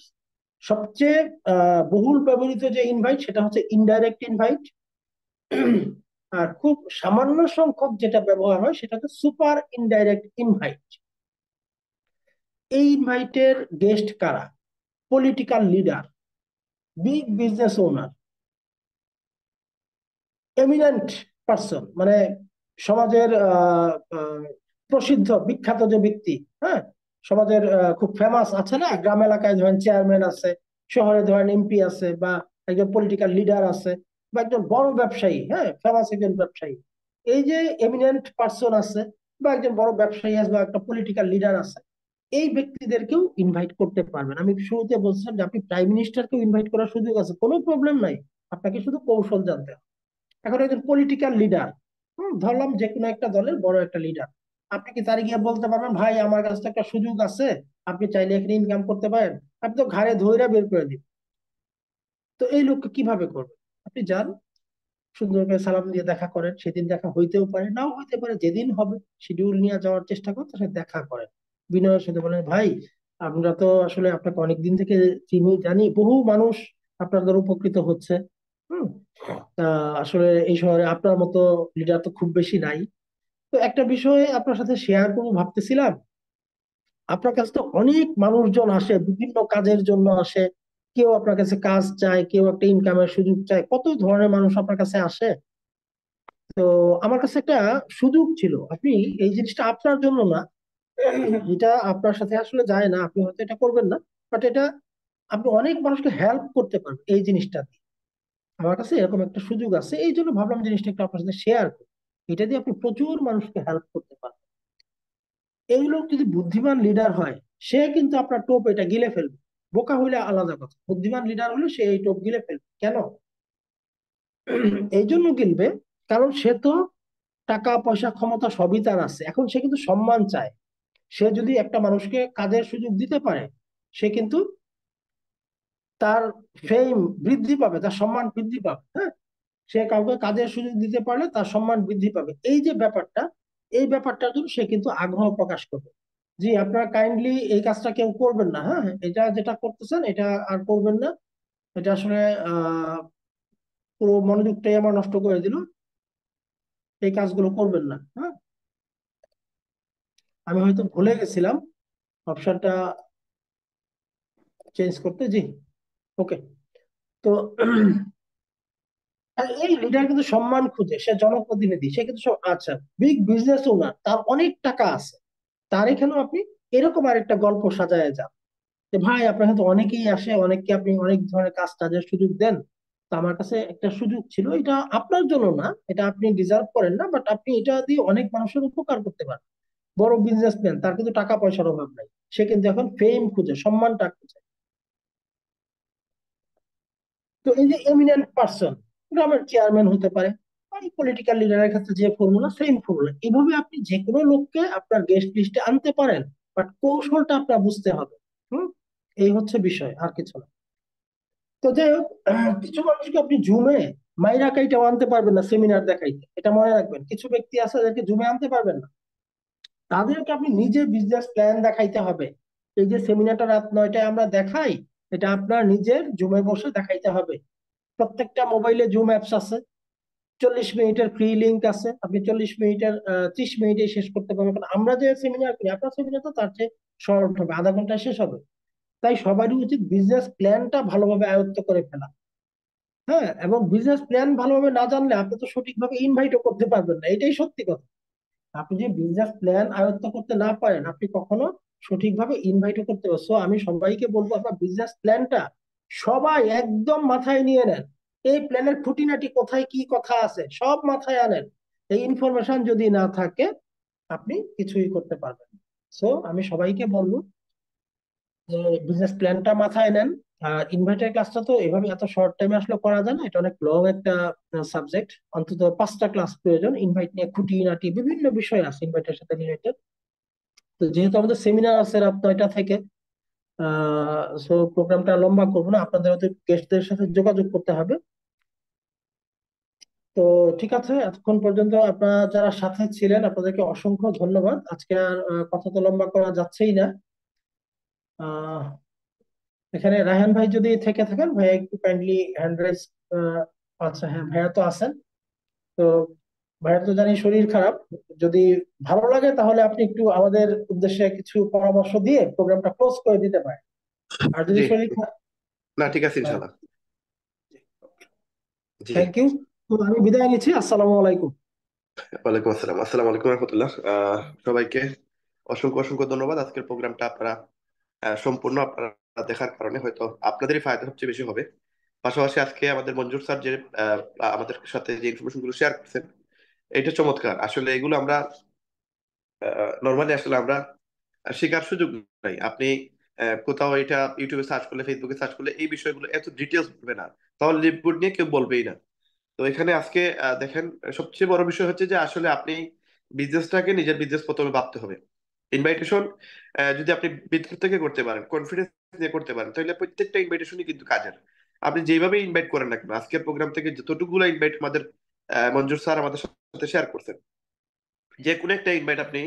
S1: সবচেয়ে বহুল ব্যবহৃত যে ইনভাইট সেটা হচ্ছে ইনডাইরেক্ট ইনভাইট। আর খুব সামান্য সংখ্যক যেটা ব্যবহার হয় সেটা হচ্ছে সুপার ইনডাইরেক্ট ইনভাইট। এই ইনভাইটের গেস্ট কারা? Political leader, big business owner, eminent person, মানে সমাজের প্রসিদ্ধ বিখ্যাত যে ব্যক্তি। হ্যাঁ, সমাজের খুব ফেমাস আছে না, গ্রাম এলাকায় ধরেন চেয়ারম্যান আছে, শহরে ধরেন এমপি আছে, বা একজন পলিটিক্যাল লিডার আছে, বা একজন বড় ব্যবসায়ী, হ্যাঁ ফেমাস একজন ব্যবসায়ী। এই যে এমিনেন্ট পার্সন আছে, বা একজন বড় ব্যবসায়ী আছে, বা একটা পলিটিক্যাল লিডার আছে, এই ব্যক্তিদেরকেও ইনভাইট করতে পারবেন। আমি শুরুতে বলছিলাম যে আপনি প্রাইম মিনিস্টারকেও ইনভাইট করার সুযোগ আছে, কোনো প্রবলেম নাই। আপনাকে শুধু কৌশল জানতে হবে। এখন একজন পলিটিক্যাল লিডার, ধরলাম যে কোনো একটা দলের বড় একটা লিডার, আপনি কি তার গিয়ে বলতে পারবেন ভাই আমার কাছে তো একটা সুযোগ আছে, আপনি চাইলে এখানে ইনকাম করতে পারেন? আপনি তো ঘাড়ে ধইরা বের করে দিন। তো এই লোককে কিভাবে করবেন? আপনি যান, সুন্দর করে সালাম দিয়ে দেখা করেন, সেদিন দেখা হইতেও পারে নাও হইতে পারে, যেদিন হবে শিডিউল নিয়ে যাওয়ার চেষ্টা করেন, তার সাথে দেখা করেন। বিনয়ের সাথে বলেন ভাই, আমরা তো আসলে আপনাকে অনেক দিন থেকে চিনি জানি, বহু মানুষ আপনার দ্বারা উপকৃত হচ্ছে। হুম। আসলে এই শহরে আপনার মতো লিডার তো খুব বেশি নাই। তো একটা বিষয়ে আপনার সাথে শেয়ার করবো ভাবতেছিলাম। আপনার কাছে তো অনেক মানুষজন আসে, বিভিন্ন কাজের জন্য আসে। কেউ আপনার কাছে কাজ চায়, কেউ একটা ইনকামের সুযোগ চায়, কত ধরনের মানুষ আপনার কাছে আসে। তো আমার কাছে একটা সুযোগ ছিল, আপনি এই জিনিসটা আপনার জন্য না, এটা আপনার সাথে আসলে যায় না, আপনি হয়তো এটা করবেন না, বাট এটা আপনি অনেক মানুষকে হেল্প করতে পারবেন এই জিনিসটা দিয়ে। আমার কাছে এরকম একটা সুযোগ আছে, এই জন্য ভাবলাম জিনিসটা একটু আপনার সাথে শেয়ার করি। এটা দিয়ে আপনি প্রচুর মানুষকে হেল্প করতে পারবেন। এই লোক যদি বুদ্ধিমান লিডার হয়, সে কিন্তু আপনার টোপ এটা গিলে ফেলবে। বোকা হইলে আলাদা কথা, বুদ্ধিমান লিডার হলে সে এই টোপ গিলে ফেলবে। কেন? এই জন্য গিলবে, কারণ সে তো টাকা পয়সা ক্ষমতা সবই তার আছে, এখন সে কিন্তু সম্মান চায়। সে যদি একটা মানুষকে কাজের সুযোগ দিতে পারে, সে কিন্তু তার ফেম বৃদ্ধি পাবে, তার সম্মান বৃদ্ধি পাবে। হ্যাঁ, সে কাউকে কাজের সুযোগ দিতে পারলে তার সম্মান বৃদ্ধি পাবে, এই যে ব্যাপারটা, এই ব্যাপারটার জন্য সে কিন্তু আগ্রহ প্রকাশ করবে। জি, আপনারা কাইন্ডলি এই কাজটা কেউ করবেন না, হ্যাঁ, এটা যেটা করতেছেন এটা আর করবেন না। এটা আসলে আহ পুরো মনোযোগটাই আমার নষ্ট করে দিল। এই কাজগুলো করবেন না, হ্যাঁ। আমি হয়তো ভুলে গেছিলাম অপশনটা চেঞ্জ করতে। জি, ওকে। তো আর এই লিডার কিন্তু সম্মান খুঁজে, সে জনপ্রতিনিধি, সে কিন্তু আচ্ছা, বিগ বিজনেস ওনার, তার অনেক টাকা আছে, তার এখানেও আপনি এরকম আরেকটা গল্প সাজায় যান যে ভাই আপনার কিন্তু অনেকেই আসে, অনেককে আপনি অনেক ধরনের কাজ কাজের সুযোগ দেন। তো আমার কাছে একটা সুযোগ ছিল, এটা আপনার জন্য না, এটা আপনি ডিজার্ভ করেন না, বাট আপনি এটা দিয়ে অনেক মানুষের উপকার করতে পারেন। বড় বিজনেসম্যান, তার কিন্তু টাকা পয়সার অভাব নাই, সে কিন্তু এখন ফেম খুঁজে, সম্মানটা খুঁজে। তো এই যে এমিনেন্ট পার্সন, গ্রামের চেয়ারম্যান হতে পারে, এই পলিটিক্যাল লিডারের ক্ষেত্রে যে ফর্মুলা, সেম ফর্মুলা, এইভাবে আপনি যে কোনো লোককে আপনার গেস্ট লিস্টে আনতে পারেন, বাট কৌশলটা আপনার বুঝতে হবে। হুম, এই হচ্ছে বিষয়, আর কিছু না। তো যাই হোক, কিছু মানুষকে আপনি জুমে মাইরা কাইটাও আনতে পারবেন না সেমিনার দেখাইতে, এটা মনে রাখবেন। কিছু ব্যক্তি আছে যাদেরকে জুমে আনতে পারবেন না, তাদেরকে আপনি নিজে বিজনেস প্ল্যান দেখাইতে হবে। এই যে সেমিনারটা রাত 9টায় আমরা দেখাই, এটা আপনার নিজের জুমে বসে দেখাইতে হবে। প্রত্যেকটা মোবাইলে জুম অ্যাপস আছে, 40 মিনিটের ফ্রি লিংক আছে, আপনি 40 মিনিটের 30 মিনিটে শেষ করতে পারবেন। কারণ আমরা যে সেমিনার করি, আপনার সেমিনার তো তার চেয়ে শর্ট হবে, আধা ঘন্টায় শেষ হবে। তাই সবারই উচিত বিজনেস প্ল্যানটা ভালোভাবে আয়ত্ত করে ফেলা। হ্যাঁ, এবং বিজনেস প্ল্যান ভালোভাবে না জানলে আপনি তো সঠিকভাবে ইনভাইটও করতে পারবেন না, এটাই সত্যি কথা। আপনি যে বিজনেস প্ল্যান আয়ত্ত করতে না পারেন, আপনি কখনো সঠিকভাবে ইনভাইটও করতে পারবেন। সো আমি সবাইকে বলবো, আপনার বিজনেস প্ল্যানটা সবাই একদম মাথায় নিয়ে নেন। এই প্ল্যানের খুঁটিনাটি কোথায় কি কথা আছে সব মাথায় আনেন। এই ইনফরমেশন যদি না থাকে, আপনি কিছুই করতে পারবেন না। সো আমি সবাইকে বলবো যে বিজনেস প্ল্যানটা মাথায় নেন। আর ইনভাইটার ক্লাসটা তো এভাবে এত শর্ট টাইমে আসলে করা যায় না, এটা অনেক লং একটা সাবজেক্ট। অন্তত 5টা ক্লাস প্রয়োজন, ইনভাইট নিয়ে খুঁটিনাটি বিভিন্ন বিষয় আছে ইনভাইটের সাথে রিলেটেড। তো যেহেতু আমাদের সেমিনার আছে রাত 9টা থেকে, সো প্রোগ্রামটা লম্বা করবো না, আপনাদের হয়তো গেস্টদের সাথে যোগাযোগ করতে হবে। তো ঠিক আছে, এতক্ষণ পর্যন্ত আপনারা যারা সাথে ছিলেন আপনাদেরকে অসংখ্য ধন্যবাদ। আজকে আর কথা তো লম্বা করা যাচ্ছেই না। আহ এখানে রায়হান ভাই যদি থেকে থাকেন, ভাই একটু কাইন্ডলি হ্যান্ড রাইজ। আচ্ছা, হ্যাঁ, ভাইয়া তো আছেন। তো ভাইয়ার তো জানি শরীর খারাপ, যদি ভালো লাগে তাহলে আপনি একটু আমাদের উদ্দেশ্যে কিছু পরামর্শ দিয়ে প্রোগ্রামটা ক্লোজ করে দিতে পারেন। আর যদি
S2: জি,
S1: শরীর খারাপ,
S2: না ঠিক আছে ইনশাল্লাহ। জি।
S1: Thank you. তো আমি বিদায় নিচ্ছি, আসসালামু আলাইকুম।
S2: ওয়ালাইকুম আসসালাম, আসসালামু আলাইকুম রহমতুল্লাহ। সবাইকে অসংখ্য অসংখ্য ধন্যবাদ। আজকের প্রোগ্রামটা আপনারা সম্পূর্ণ আপনারা দেখার কারণে হয়তো আপনাদেরই ফায়দা সবচেয়ে বেশি হবে। পাশাপাশি আজকে আমাদের মঞ্জুর স্যার যে আহ, আমাদের সাথে যে ইনফরমেশন গুলো শেয়ার করছেন, এটা চমৎকার। আসলে এগুলো আমরা নর্মালি আসলে আমরা শেখার সুযোগ নাই। আপনি কোথাও এটা ইউটিউবে সার্চ করলে, ফেসবুকে সার্চ করলে এই বিষয়গুলো এত ডিটেলস বলবে না, তাহলে লিপগুড নিয়ে কেউ বলবেই না। তো এখানে আজকে দেখেন, সবচেয়ে বড় বিষয় হচ্ছে যে আসলে আপনি বিজনেসটাকে নিজের বিজনেস প্রথমে ভাবতে হবে। ইনভাইটেশন যদি আপনি ভিতর থেকে করতে পারেন, কনফিডেন্স নিয়ে করতে পারেন, তাহলে প্রত্যেকটা ইনভাইটেশনই কিন্তু কাজের। আপনি যেভাবে ইনভাইট করেন না কেন, আজকের প্রোগ্রাম থেকে যতটুকুলো ইনভাইট আমাদের মঞ্জুর স্যার আমাদের সাথে শেয়ার করছেন, যে কোনো একটা ইনভাইট আপনি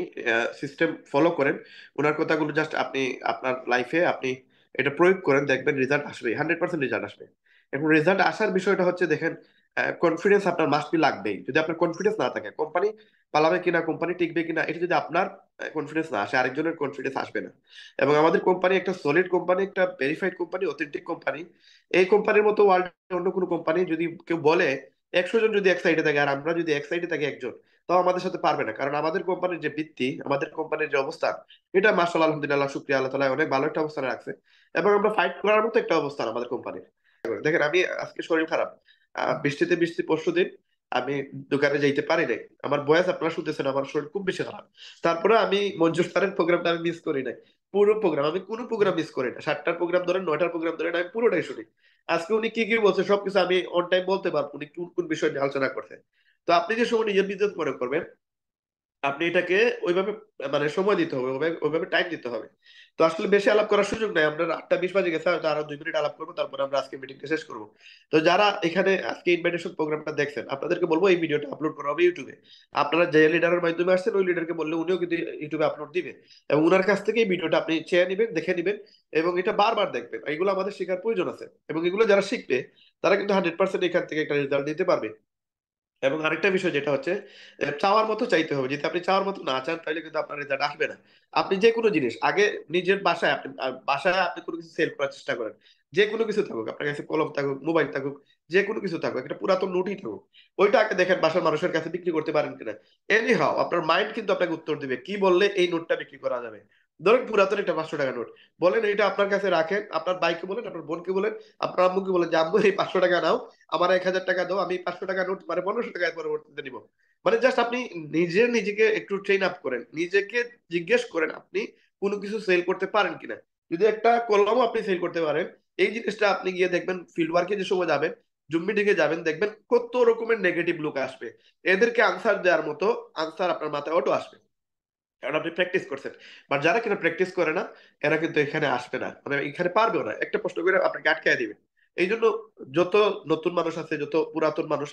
S2: সিস্টেম ফলো করেন, ওনার কথাগুলো জাস্ট আপনি আপনার লাইফে আপনি এটা প্রয়োগ করেন, দেখবেন রেজাল্ট আসবে, 100% রেজাল্ট আসবে। এখন রেজাল্ট আসার বিষয়টা হচ্ছে দেখেন, কনফিডেন্স আপনার মাস্ট বি লাগবেই। যদি আপনার কনফিডেন্স না থাকে, কোম্পানি পালাবে কিনা, কোম্পানি টিকবে কিনা, এটা যদি আপনার কনফিডেন্স না আসে, আরেকজনের কনফিডেন্স আসবে না। এবং আমাদের কোম্পানি একটা সলিড কোম্পানি, একটা ভেরিফাইড কোম্পানি, অথেন্টিক কোম্পানি। এই কোম্পানির মতো ওয়ার্ল্ডে অন্য কোনো কোম্পানি যদি কেউ বলে, 100 জন যদি এক সাইডে থাকে আর আমরা যদি এক সাইডে থাকি একজন, তাও আমাদের সাথে পারবে না। কারণ আমাদের কোম্পানির যে ভিত্তি, আমাদের কোম্পানির যে অবস্থান, এটা মাশাআল্লাহ আলহামদুলিল্লাহ শুকরিয়া আল্লাহ তাআলা অনেক ভালো একটা অবস্থানে রাখছে। এবং আমরা ফাইট করার মতো একটা অবস্থান আমাদের কোম্পানির। দেখেন, আমি আজকে শরীর খারাপ, বৃষ্টিতে বৃষ্টি পরশু দিন আমি দোকানে যাইতে পারি নাই। আমার বয়স আপনারা শুনতেছেন, আমার শরীর খুব বেশি খারাপ। তারপরে আমি মঞ্জুর স্যারের প্রোগ্রামটা আমি মিস করি নাই। পুরো প্রোগ্রাম, আমি কোনো প্রোগ্রাম মিস করি না। 7টার প্রোগ্রাম ধরেন, 9টার প্রোগ্রাম ধরেন, আমি পুরোটাই শুনি। আজকে উনি কি কি বলছে সবকিছু আমি অন টাইম বলতে পারবো উনি কোন কোন বিষয় নিয়ে আলোচনা করছে। তো আপনি যে সময় নিজের বিজনেস মনে করবেন, আপনি এটাকে ওইভাবে মানে সময় দিতে হবে, ওইভাবে ওইভাবে টাইম দিতে হবে। তো আসলে বেশি আলাপ করার সুযোগ নাই, আমরা 8টা 20 বাজে গেছে, হয়তো আরো 2 মিনিট আলাপ করবো, তারপর আমরা আজকে মিটিংটা শেষ করবো। তো যারা এখানে আজকে ইনভাইটেশন প্রোগ্রামটা দেখছেন, আপনাদেরকে বলবো এই ভিডিওটা আপলোড করা হবে ইউটিউবে। আপনারা যে লিডারের মাধ্যমে আসছেন, ওই লিডারকে বললে উনিও কিন্তু ইউটিউবে আপলোড দিবে। এবং উনার কাছ থেকে এই ভিডিওটা আপনি চেয়ে নেবেন, দেখে নেবেন, এবং এটা বারবার দেখবেন। এগুলো আমাদের শেখার প্রয়োজন আছে, এবং এগুলো যারা শিখবে তারা কিন্তু 100% এখান থেকে একটা রেজাল্ট দিতে পারবে। এবং আরেকটা বিষয় যেটা হচ্ছে, চাওয়ার মতো চাইতে হবে। যদি আপনি চাওয়ার মতো না চান, তাহলে কিন্তু আপনার রেজাল্ট আসবে না। আপনি যে কোনো জিনিস আগে নিজের বাসায়, আপনি বাসায় আপনি কোনো কিছু সেল করার চেষ্টা করেন। যে কোনো কিছু থাকুক, আপনার কাছে কলম থাকুক, মোবাইল থাকুক, যে কোনো কিছু থাকুক, একটা পুরাতন নোটই থাকুক, ওইটা আগে দেখেন বাসার মানুষের কাছে বিক্রি করতে পারেন কিনা। এনি হাও আপনার মাইন্ড কিন্তু আপনাকে উত্তর দিবে কি বললে এই নোটটা বিক্রি করা যাবে। ধরেন পুরাতন একটা 500 টাকা নোট, বলেন এটা আপনার কাছে রাখেন, আপনার ভাইকে বলেন, আপনার বোনকে বলেন, আপনার আম্মুকে বলেন যে আম্মু এই 500 টাকা নাও, আমার 1,000 টাকা দাও, আমি 500 টাকা নোট মানে 1500 টাকায় পরবর্তীতে নিবো। মানে জাস্ট আপনি নিজেকে একটু ট্রেন আপ করেন, নিজেকে জিজ্ঞেস করেন আপনি কোনো কিছু সেল করতে পারেন কিনা। যদি একটা কলমও আপনি সেল করতে পারেন, এই জিনিসটা আপনি গিয়ে দেখবেন ফিল্ড ওয়ার্কে যে সময় যাবেন, জুম মিটিংয়ে যাবেন, দেখবেন কত রকমের নেগেটিভ লোক আসবে। এদেরকে আনসার দেওয়ার মতো আনসার আপনার মাথায় অটো আসবে, কারণ আপনি প্র্যাকটিস করছেন। বাট যারা কিনা প্র্যাকটিস করে না, এরা কিন্তু এখানে আসবে না, মানে এখানে পারবেও না। একটা প্রশ্ন করে আপনাকে আটকায় দিবে। এই জন্য যত নতুন মানুষ আছে, যত পুরাতন মানুষ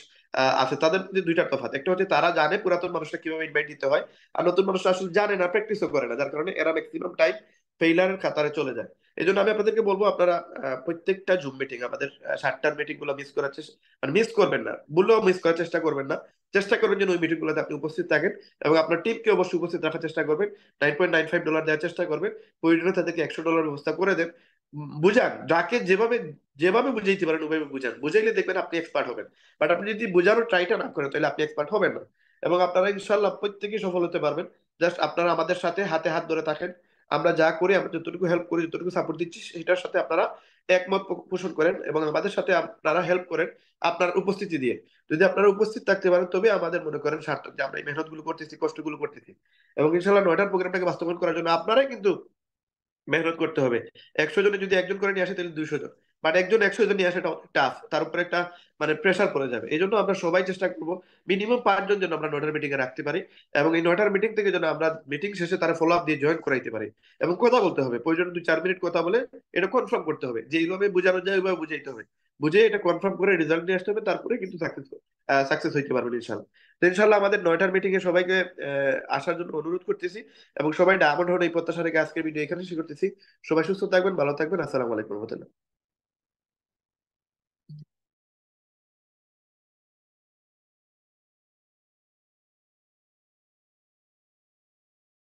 S2: আছে, তাদের মধ্যে দুইটা তফাৎ। একটা হচ্ছে তারা জানে পুরাতন মানুষরা কিভাবে ইনভাইট দিতে হয়, আর নতুন মানুষরা আসলে জানে না, প্র্যাকটিসও করে না, যার কারণে এরা ম্যাক্সিমাম টাইম ফেইলারের কাতারে চলে যায়। এই জন্য আমি আপনাদেরকে বলবো, আপনারা প্রত্যেকটা জুম মিটিং, আমাদের 7টার মিটিং গুলো মিস করার চেষ্টা, মানে মিস করবেন না, বললেও মিস করার চেষ্টা করবেন না। চেষ্টা করবেন যেন ওই মিটিং গুলোতে আপনি উপস্থিত থাকেন, এবং আপনার টিমকে অবশ্যই উপস্থিত রাখার চেষ্টা করবেন। $9.95 দেওয়ার চেষ্টা করবেন। প্রয়োজনে তাদেরকে $100 ব্যবস্থা করে দেন। বুঝান, যাকে যেভাবে যেভাবে বুঝাইতে পারেন ওইভাবে বুঝান, বুঝাইলে দেখবেন আপনি এক্সপার্ট হবেন। বাট আপনি যদি বোঝানোর ট্রাইটা না করেন, তাহলে আপনি এক্সপার্ট হবেন না। এবং আপনারা ইনশাল্লাহ প্রত্যেকেই সফল হতে পারবেন। জাস্ট আপনারা আমাদের সাথে হাতে হাত ধরে থাকেন। আমরা যা করি, আমরা যতটুকু হেল্প করি, যতটুকু সাপোর্ট দিচ্ছি, সেটার সাথে আপনারা একমত পোষণ করেন, এবং আমাদের সাথে আপনারা হেল্প করেন আপনার উপস্থিতি দিয়ে। যদি আপনারা উপস্থিত থাকতে পারেন, তবে আমাদের মনে করেন সার্থক যে আমরা এই মেহনত গুলো করতেছি, কষ্টগুলো করতেছি। এবং ইনশাল্লাহ 9টার প্রোগ্রামটাকে বাস্তবায়ন করার জন্য আপনারাই কিন্তু মেহনত করতে হবে। 100 জনে যদি একজন করে নিয়ে আসে, তাহলে 200 জন। বাট একজন 100 জন নিয়ে আসাটা টাফ, তার উপরে একটা মানে প্রেশার পড়ে যাবে। এই জন্য আমরা সবাই চেষ্টা করবো মিনিমাম 5 জন যেন আমরা 9টার মিটিং এ রাখতে পারি। এবং এই 9টার মিটিং থেকে যেন আমরা মিটিং শেষে তারা ফলো আপ দিয়ে জয়েন করাইতে পারি। এবং কথা বলতে হবে, প্রয়োজন 2-4 মিনিট কথা বলে এটা কনফার্ম করতে হবে যে এইভাবে বোঝানো যায়, ওইভাবে বুঝাইতে হবে। বুঝে এটা কনফার্ম করে রেজাল্ট নিয়ে আসতে হবে, তারপরে কিন্তু সাকসেস হইতে পারবেন ইনশাল্লাহ। তো ইনশাল্লাহ আমাদের 9টার মিটিং এ সবাইকে আসার জন্য অনুরোধ করতেছি। এবং সবাই ডায়মন্ড হন এই প্রত্যাশা রেখে আজকের ভিডিও এখানে শেষ করতেছি। সবাই সুস্থ থাকবেন, ভালো থাকবেন। আসসালামু আলাইকুম রহমতুল্লাহ।